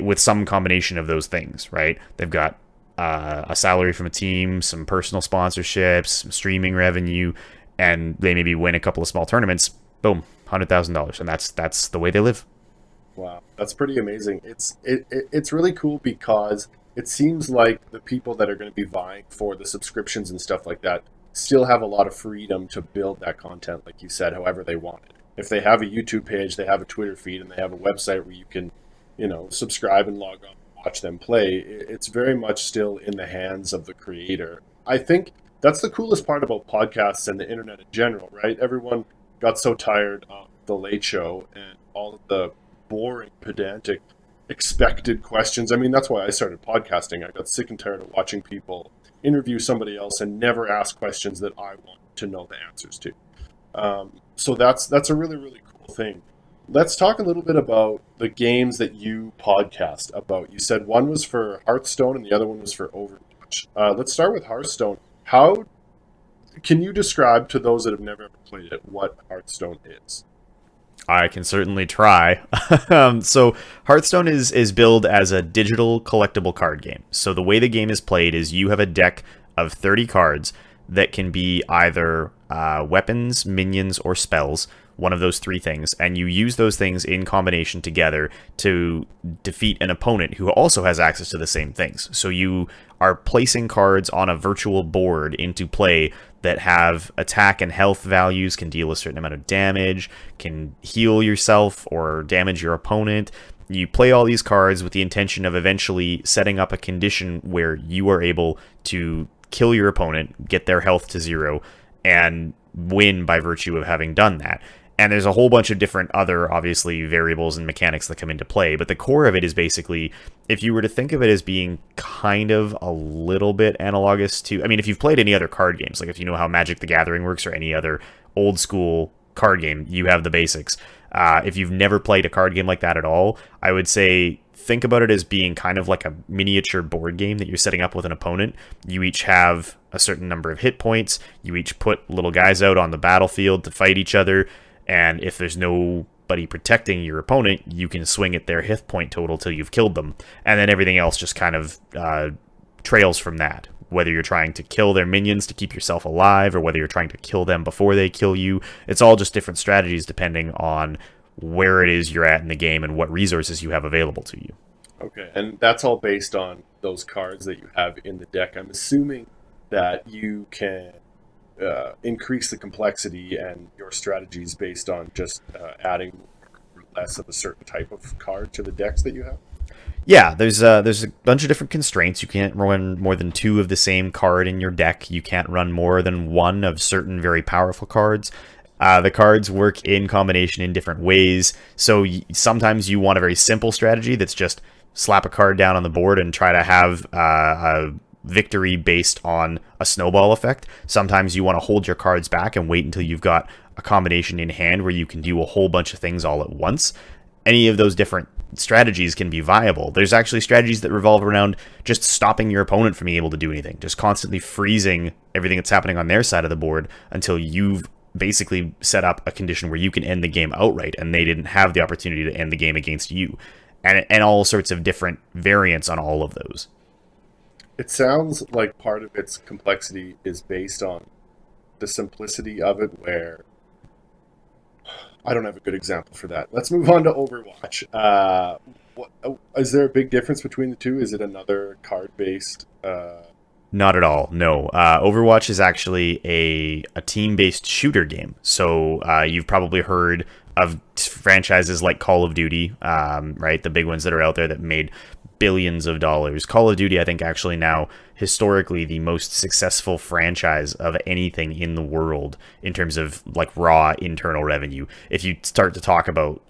with some combination of those things, right? They've got a salary from a team, some personal sponsorships, some streaming revenue, and they maybe win a couple of small tournaments. Boom, $100,000, and that's the way they live. Wow, that's pretty amazing. It's really cool because it seems like the people that are going to be vying for the subscriptions and stuff like that still have a lot of freedom to build that content, like you said, however they want it. If they have a YouTube page, they have a Twitter feed, and they have a website where you can, subscribe and log on and watch them play, it's very much still in the hands of the creator. I think that's the coolest part about podcasts and the internet in general, right? Everyone got so tired of the Late Show and all of the boring, pedantic expected questions. I mean, that's why I started podcasting. I got sick and tired of watching people interview somebody else and never ask questions that I want to know the answers to. So that's a really, really cool thing. Let's talk a little bit about the games that you podcast about. You said one was for Hearthstone and the other one was for Overwatch. Let's start with Hearthstone. How can you describe to those that have never ever played it what Hearthstone is? I can certainly try. So Hearthstone is billed as a digital collectible card game. So the way the game is played is you have a deck of 30 cards that can be either weapons, minions, or spells, one of those three things, and you use those things in combination together to defeat an opponent who also has access to the same things. So you are placing cards on a virtual board into play that have attack and health values, can deal a certain amount of damage, can heal yourself or damage your opponent. You play all these cards with the intention of eventually setting up a condition where you are able to kill your opponent, get their health to zero, and win by virtue of having done that. And there's a whole bunch of different other, obviously, variables and mechanics that come into play. But the core of it is basically, if you were to think of it as being kind of a little bit analogous to, I mean, if you've played any other card games, like if you know how Magic the Gathering works or any other old school card game, you have the basics. If you've never played a card game like that at all, I would say think about it as being kind of like a miniature board game that you're setting up with an opponent. You each have a certain number of hit points. You each put little guys out on the battlefield to fight each other. And if there's nobody protecting your opponent, you can swing at their hit point total till you've killed them. And then everything else just kind of trails from that. Whether you're trying to kill their minions to keep yourself alive, or whether you're trying to kill them before they kill you. It's all just different strategies depending on where it is you're at in the game and what resources you have available to you. Okay, and that's all based on those cards that you have in the deck. I'm assuming that you can increase the complexity and your strategies based on just adding less of a certain type of card to the decks that you have. Yeah, there's a bunch of different constraints. You can't run more than 2 of the same card in your deck. You can't run more than 1 of certain very powerful cards. The cards work in combination in different ways. So sometimes you want a very simple strategy that's just slap a card down on the board and try to have a victory based on a snowball effect. Sometimes you want to hold your cards back and wait until you've got a combination in hand where you can do a whole bunch of things all at once. Any of those different strategies can be viable. There's actually strategies that revolve around just stopping your opponent from being able to do anything, just constantly freezing everything that's happening on their side of the board until you've basically set up a condition where you can end the game outright and they didn't have the opportunity to end the game against you. And all sorts of different variants on all of those. It sounds like part of its complexity is based on the simplicity of it, where I don't have a good example for that. Let's move on to Overwatch. Is there a big difference between the two? Is it another card-based? Not at all, no. Overwatch is actually a team-based shooter game. So you've probably heard of franchises like Call of Duty, right? The big ones that are out there that made billions of dollars. Call of Duty, I think, actually now historically the most successful franchise of anything in the world in terms of like raw internal revenue. If you start to talk about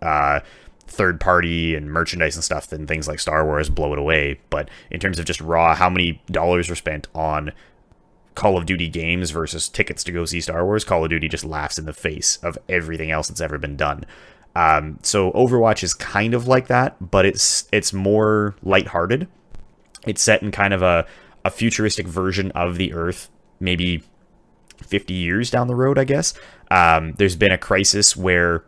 third party and merchandise and stuff, then things like Star Wars blow it away. But in terms of just raw, how many dollars were spent on Call of Duty games versus tickets to go see Star Wars, Call of Duty just laughs in the face of everything else that's ever been done. So Overwatch is kind of like that, but it's more lighthearted. It's set in kind of a futuristic version of the Earth, maybe 50 years down the road, I guess. There's been a crisis where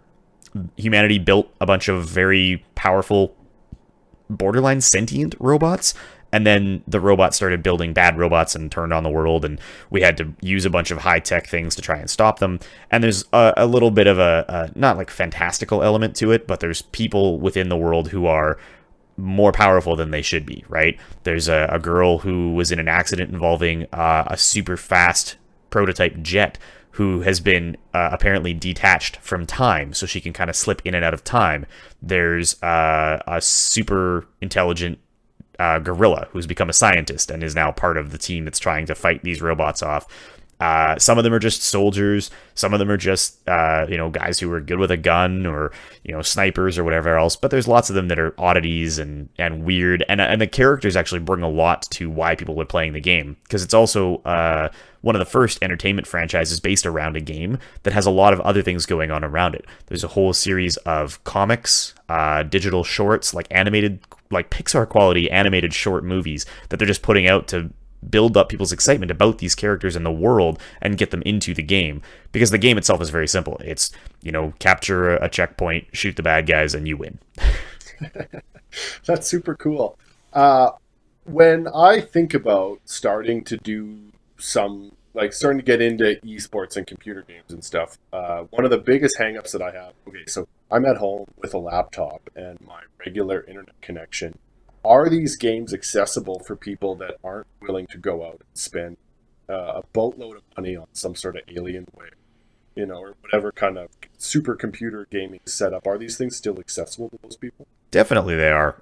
humanity built a bunch of very powerful, borderline sentient robots, and then the robots started building bad robots and turned on the world, and we had to use a bunch of high-tech things to try and stop them. And there's a little bit of a not like fantastical element to it, but there's people within the world who are more powerful than they should be, right? There's a girl who was in an accident involving a super fast prototype jet who has been apparently detached from time, so she can kind of slip in and out of time. There's a super intelligent gorilla who's become a scientist and is now part of the team that's trying to fight these robots off. Some of them are just soldiers. Some of them are just, guys who are good with a gun or, snipers or whatever else. But there's lots of them that are oddities and weird. And the characters actually bring a lot to why people are playing the game. Because it's also one of the first entertainment franchises based around a game that has a lot of other things going on around it. There's a whole series of comics, digital shorts, like animated, like Pixar quality animated short movies that they're just putting out to build up people's excitement about these characters in the world and get them into the game, because the game itself is very simple. It's, capture a checkpoint, shoot the bad guys, and you win. That's super cool. When I think about starting to do starting to get into esports and computer games and stuff, one of the biggest hangups that I have, okay, so I'm at home with a laptop and my regular internet connection. Are these games accessible for people that aren't willing to go out and spend a boatload of money on some sort of Alienware, or whatever kind of supercomputer gaming setup? Are these things still accessible to those people? Definitely they are.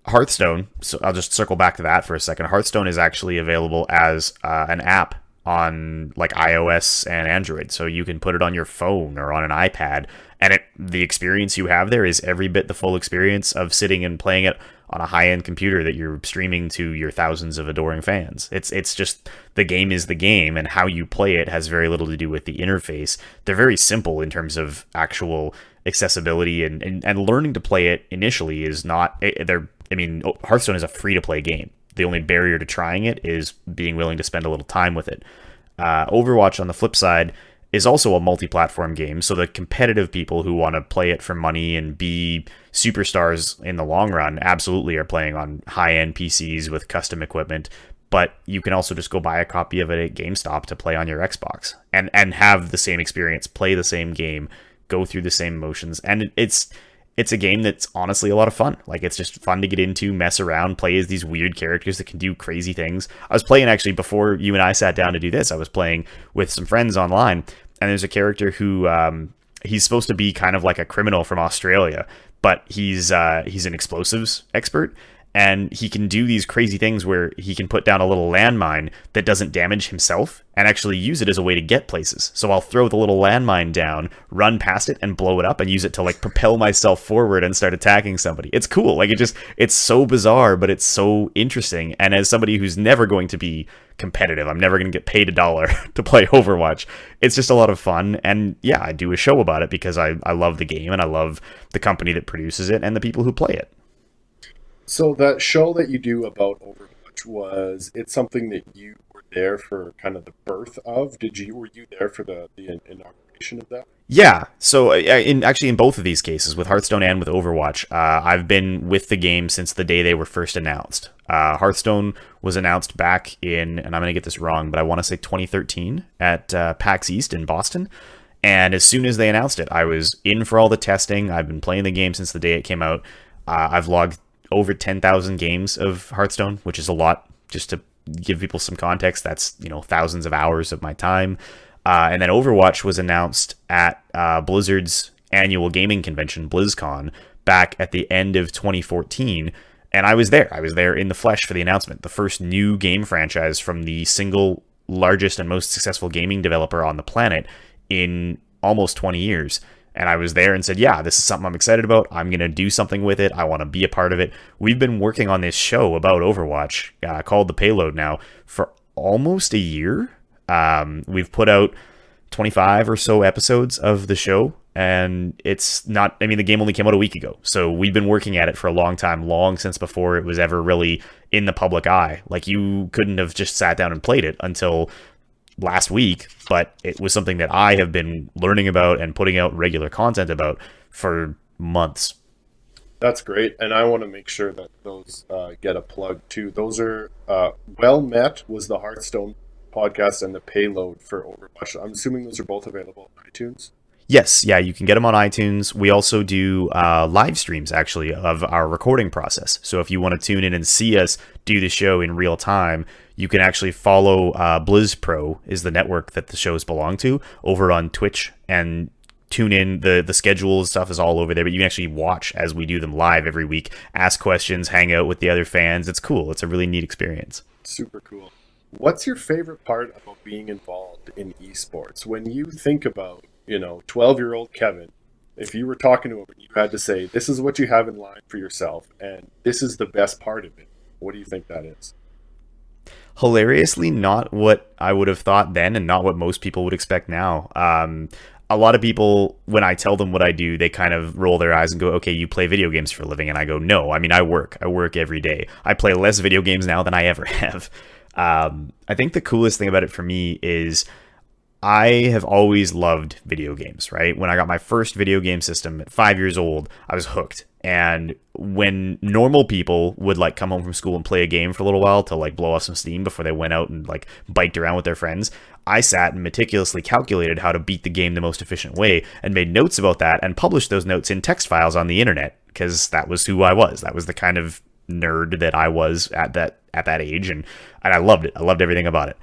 Hearthstone, so I'll just circle back to that for a second. Hearthstone is actually available as an app on like iOS and Android, so you can put it on your phone or on an iPad, and the experience you have there is every bit the full experience of sitting and playing it on a high-end computer that you're streaming to your thousands of adoring fans. It's just, the game is the game, and how you play it has very little to do with the interface. They're very simple in terms of actual accessibility, and learning to play it initially is not, Hearthstone is a free-to-play game. The only barrier to trying it is being willing to spend a little time with it. Overwatch, on the flip side, is also a multi-platform game, so the competitive people who want to play it for money and be superstars in the long run absolutely are playing on high-end PCs with custom equipment, but you can also just go buy a copy of it at GameStop to play on your Xbox and have the same experience, play the same game, go through the same motions, and it's a game that's honestly a lot of fun. Like, it's just fun to get into, mess around, play as these weird characters that can do crazy things. I was playing, actually, before you and I sat down to do this, I was playing with some friends online, and there's a character who, he's supposed to be kind of like a criminal from Australia, but he's an explosives expert, and he can do these crazy things where he can put down a little landmine that doesn't damage himself and actually use it as a way to get places. So I'll throw the little landmine down, run past it, and blow it up, and use it to like propel myself forward and start attacking somebody. It's cool. Like, it's so bizarre, but it's so interesting. And as somebody who's never going to be competitive, I'm never going to get paid $1 to play Overwatch, it's just a lot of fun. And yeah, I do a show about it because I love the game, and I love the company that produces it and the people who play it. So that show that you do about Overwatch, was it something that you were there for kind of the birth of? Were you there for the inauguration of that? Yeah, so in both of these cases, with Hearthstone and with Overwatch, I've been with the game since the day they were first announced. Hearthstone was announced back in, and I'm going to get this wrong, but I want to say 2013 at PAX East in Boston. And as soon as they announced it, I was in for all the testing. I've been playing the game since the day it came out. I've logged over 10,000 games of Hearthstone, which is a lot. Just to give people some context, that's thousands of hours of my time. And then Overwatch was announced at Blizzard's annual gaming convention, BlizzCon, back at the end of 2014. And I was there. I was there in the flesh for the announcement. The first new game franchise from the single largest and most successful gaming developer on the planet in almost 20 years. And I was there and said, yeah, this is something I'm excited about. I'm going to do something with it. I want to be a part of it. We've been working on this show about Overwatch called The Payload now for almost a year. We've put out 25 or so episodes of the show, and it's not, the game only came out a week ago. So we've been working at it for a long time, long since before it was ever really in the public eye. Like, you couldn't have just sat down and played it until last week, but it was something that I have been learning about and putting out regular content about for months. That's great, and I want to make sure that those get a plug too. Those are Well Met was the Hearthstone podcast, and The Payload for Overwatch. I'm assuming those are both available on iTunes. Yes, yeah, you can get them on iTunes. We also do live streams, actually, of our recording process. So if you want to tune in and see us do the show in real time, you can actually follow BlizzPro, is the network that the shows belong to, over on Twitch, and tune in. The schedule and stuff is all over there, but you can actually watch as we do them live every week, ask questions, hang out with the other fans. It's cool. It's a really neat experience. Super cool. What's your favorite part about being involved in esports? When you think about, 12-year-old Kevin, if you were talking to him and you had to say, this is what you have in line for yourself, and this is the best part of it, what do you think that is? Hilariously, not what I would have thought then, and not what most people would expect now. A lot of people, when I tell them what I do, they kind of roll their eyes and go, "Okay, you play video games for a living?" And I go, "No, I mean I work. I work every day. I play less video games now than I ever have." I think the coolest thing about it for me is I have always loved video games, right? When I got my first video game system at 5 years old, I was hooked. And when normal people would like come home from school and play a game for a little while to like blow off some steam before they went out and like biked around with their friends, I sat and meticulously calculated how to beat the game the most efficient way and made notes about that and published those notes in text files on the internet because that was who I was. That was the kind of nerd that I was at that age, and I loved it. I loved everything about it.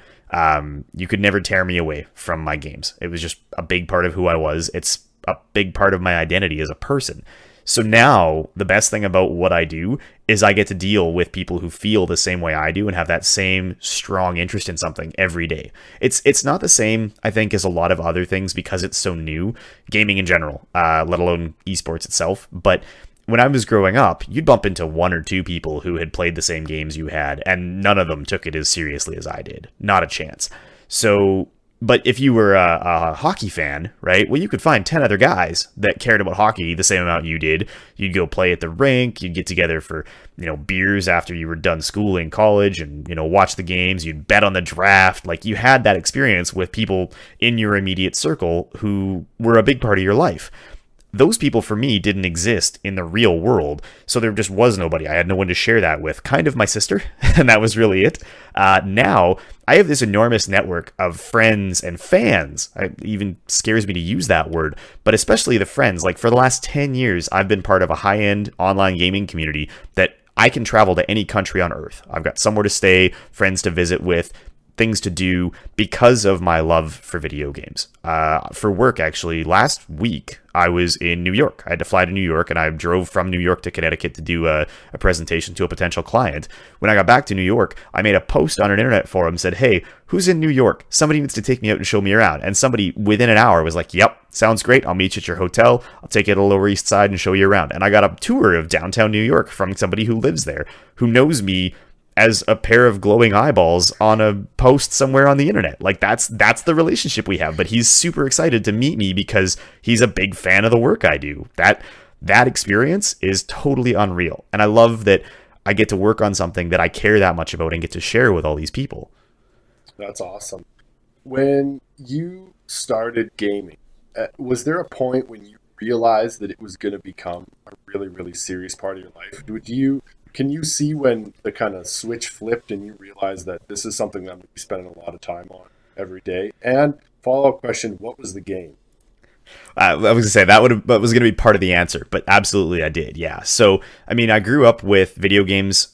You could never tear me away from my games. It was just a big part of who I was. It's a big part of my identity as a person. So now the best thing about what I do is I get to deal with people who feel the same way I do and have that same strong interest in something every day. It's not the same, I think, as a lot of other things because it's so new, gaming in general, let alone esports itself. But when I was growing up, you'd bump into one or two people who had played the same games you had, and none of them took it as seriously as I did. Not a chance. So, but if you were a hockey fan, right, well, you could find 10 other guys that cared about hockey the same amount you did. You'd go play at the rink, you'd get together for, beers after you were done school in college and, watch the games, you'd bet on the draft. Like, you had that experience with people in your immediate circle who were a big part of your life. Those people for me didn't exist in the real world, so there just was nobody. I had no one to share that with. Kind of my sister, and that was really it. Now, I have this enormous network of friends and fans. It even scares me to use that word, but especially the friends. Like, for the last 10 years, I've been part of a high-end online gaming community that I can travel to any country on Earth. I've got somewhere to stay, friends to visit with, things to do because of my love for video games. For work, actually, last week I was in New York. I had to fly to New York, and I drove from New York to Connecticut to do a presentation to a potential client. When I got back to New York, I made a post on an internet forum, said, "Hey, who's in New York? Somebody needs to take me out and show me around." And somebody within an hour was like, "Yep, sounds great. I'll meet you at your hotel. I'll take you to the Lower East Side and show you around." And I got a tour of downtown New York from somebody who lives there, who knows me as a pair of glowing eyeballs on a post somewhere on the internet. Like, that's the relationship we have. But he's super excited to meet me because he's a big fan of the work I do. That experience is totally unreal. And I love that I get to work on something that I care that much about and get to share with all these people. That's awesome. When you started gaming, was there a point when you realized that it was going to become a really, really serious part of your life? Can you see when the kind of switch flipped and you realized that this is something that I'm going to be spending a lot of time on every day? And follow-up question, what was the game? I was going to say that was going to be part of the answer, but absolutely I did. Yeah. So, I mean, I grew up with video games,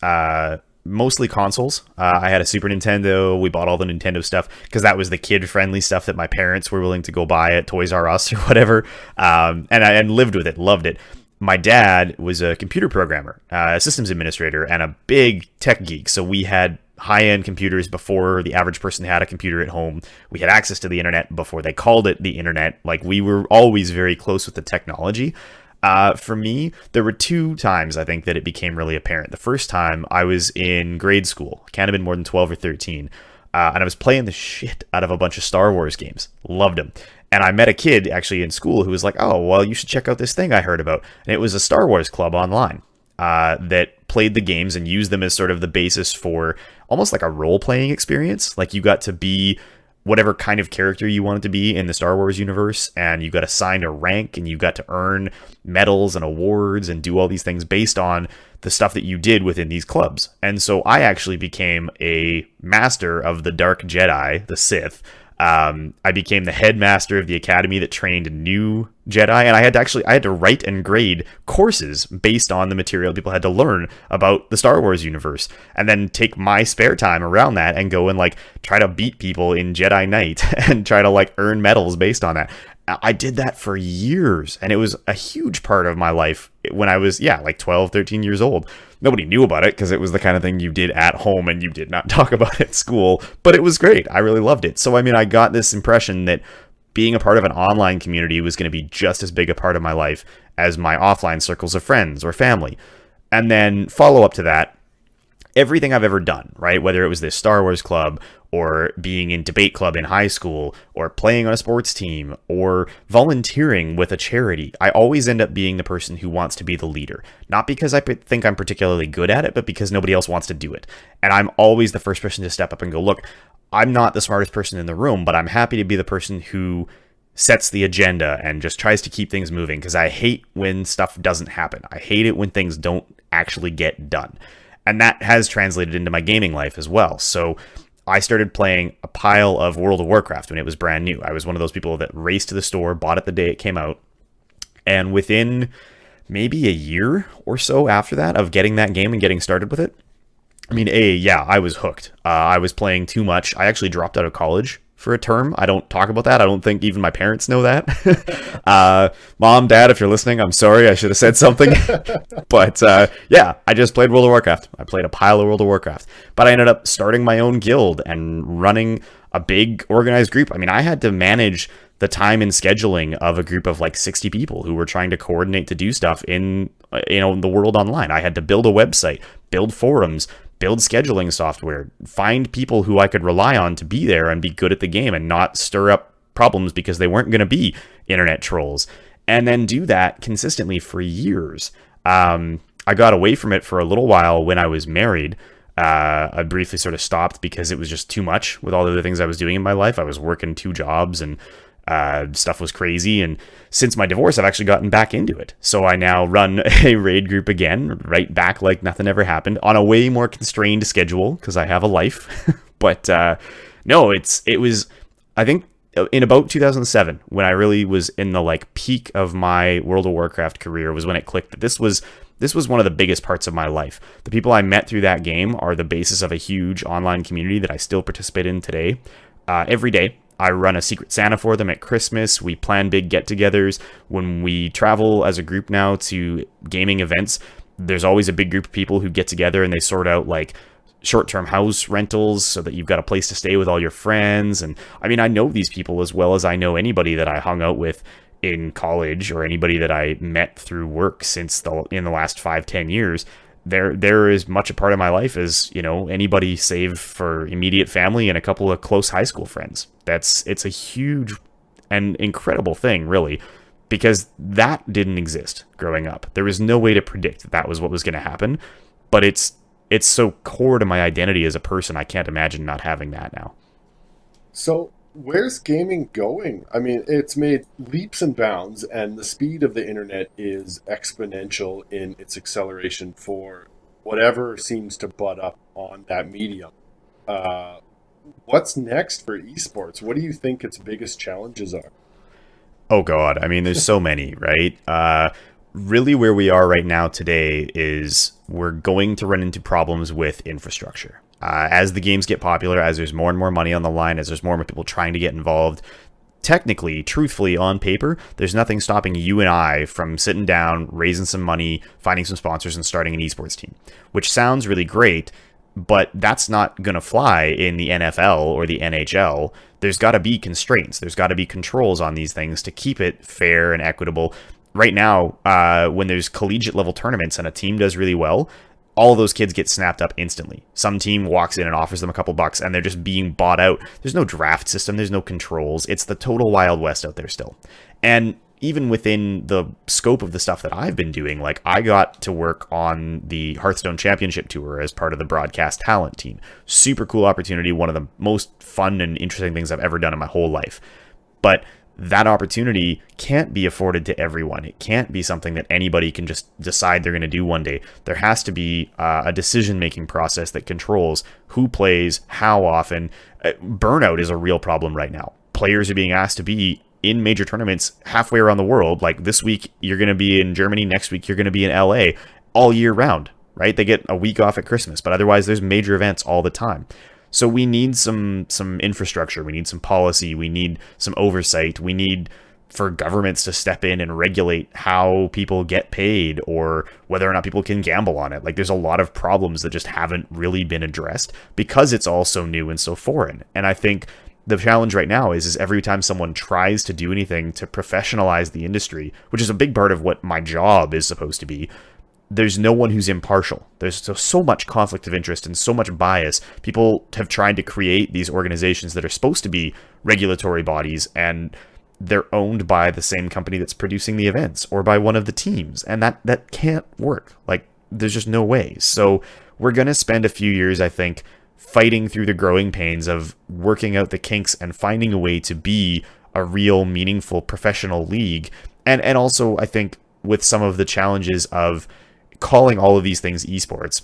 mostly consoles. I had a Super Nintendo. We bought all the Nintendo stuff because that was the kid-friendly stuff that my parents were willing to go buy at Toys R Us or whatever. And lived with it, loved it. My dad was a computer programmer, a systems administrator, and a big tech geek. So we had high-end computers before the average person had a computer at home. We had access to the internet before they called it the internet. Like, we were always very close with the technology. For me, there were two times I think that it became really apparent. The first time I was in grade school, can't have been more than 12 or 13, and I was playing the shit out of a bunch of Star Wars games. Loved them. And I met a kid actually in school who was like, "Oh, well, you should check out this thing I heard about." And it was a Star Wars club online that played the games and used them as sort of the basis for almost like a role-playing experience. Like, you got to be whatever kind of character you wanted to be in the Star Wars universe, and you got assigned a rank, and you got to earn medals and awards and do all these things based on the stuff that you did within these clubs. And so I actually became a master of the Dark Jedi, the Sith. I became the headmaster of the academy that trained new Jedi, and I had to write and grade courses based on the material people had to learn about the Star Wars universe, and then take my spare time around that and go and like try to beat people in Jedi Knight and try to like earn medals based on that. I did that for years, and it was a huge part of my life when I was, yeah, like 12, 13 years old. Nobody knew about it because it was the kind of thing you did at home and you did not talk about at school, but it was great. I really loved it. So, I mean, I got this impression that being a part of an online community was going to be just as big a part of my life as my offline circles of friends or family. And then follow up to that, everything I've ever done, right? Whether it was this Star Wars club or being in debate club in high school or playing on a sports team or volunteering with a charity, I always end up being the person who wants to be the leader. Not because I think I'm particularly good at it, but because nobody else wants to do it. And I'm always the first person to step up and go, look, I'm not the smartest person in the room, but I'm happy to be the person who sets the agenda and just tries to keep things moving, because I hate when stuff doesn't happen. I hate it when things don't actually get done. And that has translated into my gaming life as well. So I started playing a pile of World of Warcraft when it was brand new. I was one of those people that raced to the store, bought it the day it came out. And within maybe a year or so after that of getting that game and getting started with it, I mean, I was hooked. I was playing too much. I actually dropped out of college for a term. I don't talk about that. I don't think even my parents know that. Mom, Dad, if you're listening, I'm sorry. I should have said something. But I just played World of Warcraft. I played a pile of World of Warcraft. But I ended up starting my own guild and running a big organized group. I mean, I had to manage the time and scheduling of a group of like 60 people who were trying to coordinate to do stuff in the world online. I had to build a website, build forums, build scheduling software, find people who I could rely on to be there and be good at the game and not stir up problems because they weren't going to be internet trolls, and then do that consistently for years. I got away from it for a little while when I was married. I briefly sort of stopped because it was just too much with all the other things I was doing in my life. I was working 2 jobs and stuff was crazy. And since my divorce, I've actually gotten back into it. So I now run a raid group again, right back like nothing ever happened, on a way more constrained schedule because I have a life. But no, it was, I think, in about 2007 when I really was in the like peak of my World of Warcraft career was when it clicked that this was one of the biggest parts of my life. The people I met through that game are the basis of a huge online community that I still participate in today. Every day, I run a Secret Santa for them at Christmas. We plan big get-togethers. When we travel as a group now to gaming events, there's always a big group of people who get together and they sort out like short-term house rentals so that you've got a place to stay with all your friends. And I mean, I know these people as well as I know anybody that I hung out with in college or anybody that I met through work in the last 5-10 years. They're as much a part of my life as, anybody save for immediate family and a couple of close high school friends. It's a huge and incredible thing, really, because that didn't exist growing up. There was no way to predict that was what was going to happen, but it's so core to my identity as a person. I can't imagine not having that now. So where's gaming going? I mean, it's made leaps and bounds, and the speed of the internet is exponential in its acceleration for whatever seems to butt up on that medium. What's next for esports? What do you think its biggest challenges are? Oh, God. I mean, there's so many, right? Really, where we are right now today is we're going to run into problems with infrastructure. As the games get popular, as there's more and more money on the line, as there's more and more people trying to get involved, technically, truthfully, on paper, there's nothing stopping you and I from sitting down, raising some money, finding some sponsors, and starting an esports team, which sounds really great, but that's not going to fly in the NFL or the NHL. There's got to be constraints. There's got to be controls on these things to keep it fair and equitable. Right now, when there's collegiate level tournaments and a team does really well, all of those kids get snapped up instantly. Some team walks in and offers them a couple bucks and they're just being bought out. There's no draft system. There's no controls. It's the total Wild West out there still. And even within the scope of the stuff that I've been doing, like I got to work on the Hearthstone Championship Tour as part of the broadcast talent team. Super cool opportunity. One of the most fun and interesting things I've ever done in my whole life. But that opportunity can't be afforded to everyone. It can't be something that anybody can just decide they're going to do one day. There has to be a decision-making process that controls who plays, how often. Burnout is a real problem right now. Players are being asked to be in major tournaments halfway around the world. Like this week, you're going to be in Germany. Next week, you're going to be in LA all year round, right? They get a week off at Christmas, but otherwise there's major events all the time. So we need some infrastructure. We need some policy. We need some oversight. We need for governments to step in and regulate how people get paid or whether or not people can gamble on it. Like, there's a lot of problems that just haven't really been addressed because it's all so new and so foreign. And I think the challenge right now is every time someone tries to do anything to professionalize the industry, which is a big part of what my job is supposed to be, there's no one who's impartial. There's so much conflict of interest and so much bias. People have tried to create these organizations that are supposed to be regulatory bodies, and they're owned by the same company that's producing the events or by one of the teams. And that can't work. Like, there's just no way. So we're going to spend a few years, I think, fighting through the growing pains of working out the kinks and finding a way to be a real, meaningful, professional league. And also, I think, with some of the challenges of calling all of these things esports,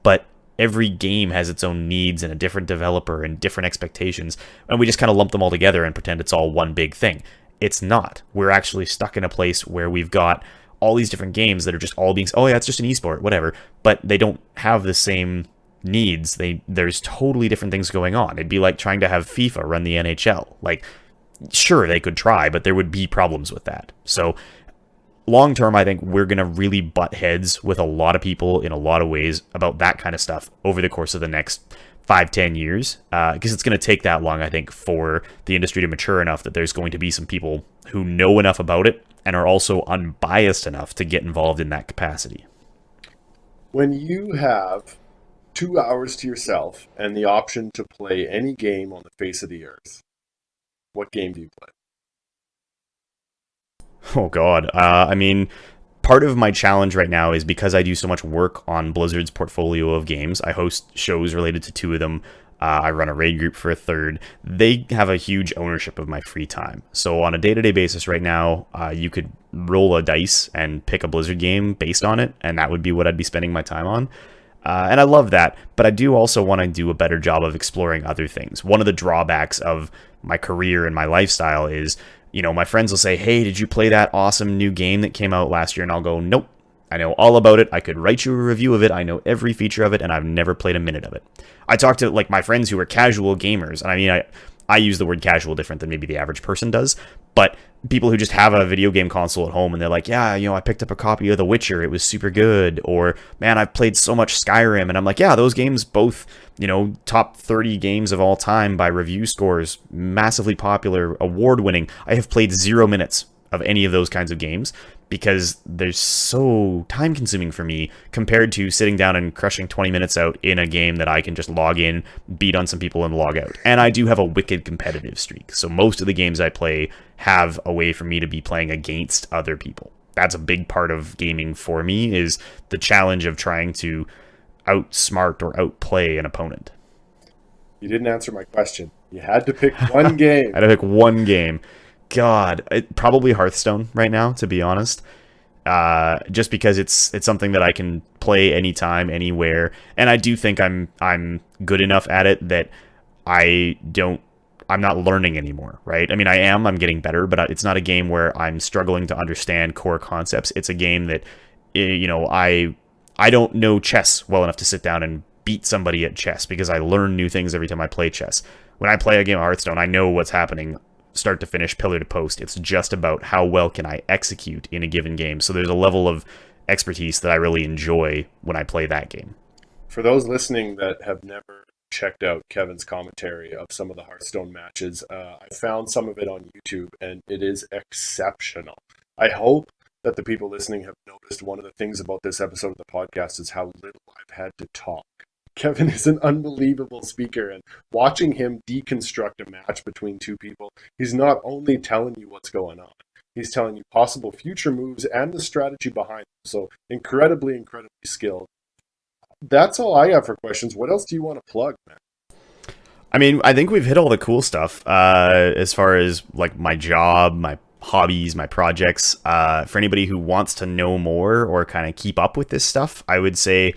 but every game has its own needs and a different developer and different expectations, and we just kind of lump them all together and pretend it's all one big thing. It's not. We're actually stuck in a place where we've got all these different games that are just all being, oh yeah, it's just an esport, whatever, but they don't have the same needs. There's totally different things going on. It'd be like trying to have FIFA run the NHL. Like, sure, they could try, but there would be problems with that. So long term, I think we're going to really butt heads with a lot of people in a lot of ways about that kind of stuff over the course of the next 5-10 years, because it's going to take that long, I think, for the industry to mature enough that there's going to be some people who know enough about it and are also unbiased enough to get involved in that capacity. When you have 2 hours to yourself and the option to play any game on the face of the earth, what game do you play? Oh, God. I mean, part of my challenge right now is because I do so much work on Blizzard's portfolio of games. I host shows related to 2 of them. I run a raid group for a 3rd. They have a huge ownership of my free time. So on a day-to-day basis right now, you could roll a dice and pick a Blizzard game based on it, and that would be what I'd be spending my time on. And I love that, but I do also want to do a better job of exploring other things. One of the drawbacks of my career and my lifestyle is, my friends will say, hey, did you play that awesome new game that came out last year? And I'll go, nope, I know all about it. I could write you a review of it. I know every feature of it, and I've never played a minute of it. I talk to my friends who are casual gamers, and I mean, I use the word casual different than maybe the average person does, but people who just have a video game console at home and they're like, yeah, I picked up a copy of The Witcher. It was super good. Or, man, I've played so much Skyrim. And I'm like, yeah, those games both, top 30 games of all time by review scores, massively popular, award-winning. I have played 0 minutes of any of those kinds of games because they're so time-consuming for me compared to sitting down and crushing 20 minutes out in a game that I can just log in, beat on some people, and log out. And I do have a wicked competitive streak, so most of the games I play have a way for me to be playing against other people. That's a big part of gaming for me, is the challenge of trying to outsmart or outplay an opponent. You didn't answer my question. You had to pick one game. I had to pick one game. God, probably Hearthstone right now, to be honest. Just because it's something that I can play anytime, anywhere, and I do think I'm good enough at it that I'm not learning anymore, right? I mean, I'm getting better, but it's not a game where I'm struggling to understand core concepts. It's a game that, I don't know chess well enough to sit down and beat somebody at chess because I learn new things every time I play chess. When I play a game of Hearthstone, I know what's happening start to finish, pillar to post. It's just about how well can I execute in a given game. So there's a level of expertise that I really enjoy when I play that game. For those listening that have never checked out Kevin's commentary of some of the Hearthstone matches, I found some of it on YouTube, and it is exceptional. I hope that the people listening have noticed one of the things about this episode of the podcast is how little I've had to talk. Kevin is an unbelievable speaker, and watching him deconstruct a match between 2 people, he's not only telling you what's going on, he's telling you possible future moves and the strategy behind them. So incredibly skilled. That's all I have for questions. What else do you want to plug, man? I mean, I think we've hit all the cool stuff as far as my job, my hobbies, my projects. For anybody who wants to know more or kind of keep up with this stuff, I would say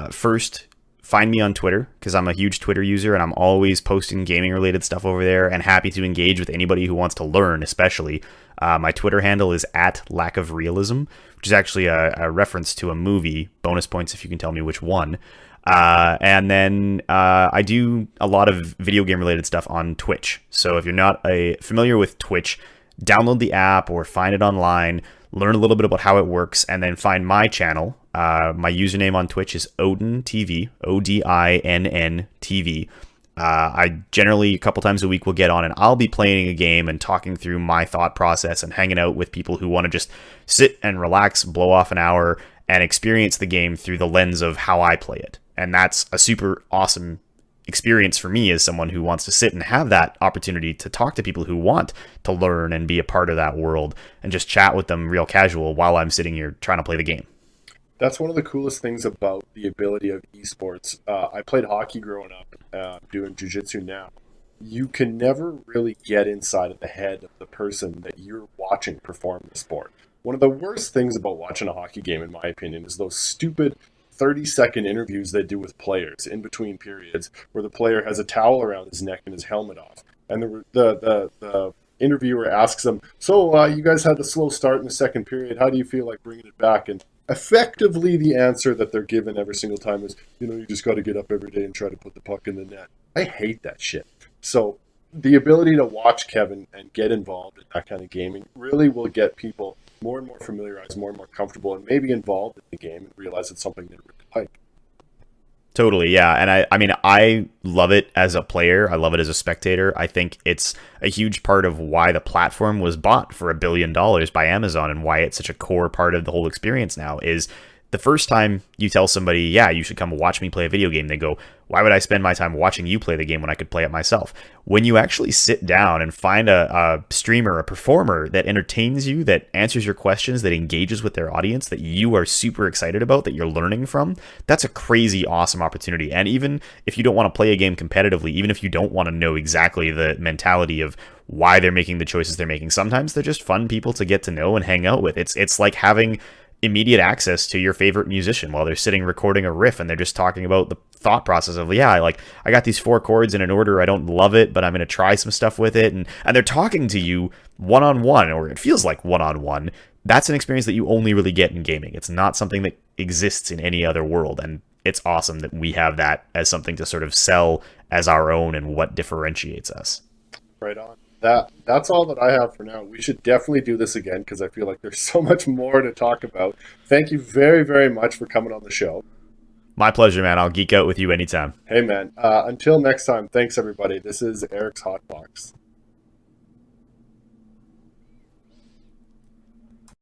first, find me on Twitter, because I'm a huge Twitter user and I'm always posting gaming related stuff over there and happy to engage with anybody who wants to learn, especially. My Twitter handle is @lackofrealism, which is actually a reference to a movie. Bonus points if you can tell me which one. And then I do a lot of video game related stuff on Twitch. So if you're not familiar with Twitch, download the app or find it online, learn a little bit about how it works, and then find my channel. My username on Twitch is Odin TV, Odinn TV. I generally, a couple times a week, will get on and I'll be playing a game and talking through my thought process and hanging out with people who want to just sit and relax, blow off an hour, and experience the game through the lens of how I play it. And that's a super awesome experience for me as someone who wants to sit and have that opportunity to talk to people who want to learn and be a part of that world and just chat with them real casual while I'm sitting here trying to play the game. That's one of the coolest things about the ability of esports. I played hockey growing up, doing jiu-jitsu now. You can never really get inside of the head of the person that you're watching perform the sport. One of the worst things about watching a hockey game, in my opinion, is those stupid 30-second interviews they do with players in between periods where the player has a towel around his neck and his helmet off. And the interviewer asks them, so you guys had a slow start in the second period. How do you feel like bringing it back? And effectively, the answer that they're given every single time is, you just got to get up every day and try to put the puck in the net. I hate that shit. So the ability to watch Kevin and get involved in that kind of gaming really will get people more and more familiarized, more and more comfortable, and maybe involved in the game and realize it's something they really like. Totally, yeah. And I mean, I love it as a player. I love it as a spectator. I think it's a huge part of why the platform was bought for $1 billion by Amazon and why it's such a core part of the whole experience now is the first time you tell somebody, yeah, you should come watch me play a video game, they go, why would I spend my time watching you play the game when I could play it myself? When you actually sit down and find a streamer, a performer that entertains you, that answers your questions, that engages with their audience, that you are super excited about, that you're learning from, that's a crazy awesome opportunity. And even if you don't want to play a game competitively, even if you don't want to know exactly the mentality of why they're making the choices they're making, sometimes they're just fun people to get to know and hang out with. It's like having immediate access to your favorite musician while they're sitting recording a riff and they're just talking about the thought process of, yeah, I got these 4 chords in an order, I don't love it, but I'm going to try some stuff with it. And they're talking to you one-on-one, or it feels like one-on-one. That's an experience that you only really get in gaming. It's not something that exists in any other world. And it's awesome that we have that as something to sort of sell as our own and what differentiates us. Right on. That's all that I have for now. We should definitely do this again because I feel like there's so much more to talk about. Thank you very, very much for coming on the show. My pleasure, man. I'll geek out with you anytime. Hey, man. Until next time, thanks, everybody. This is Eric's Hotbox.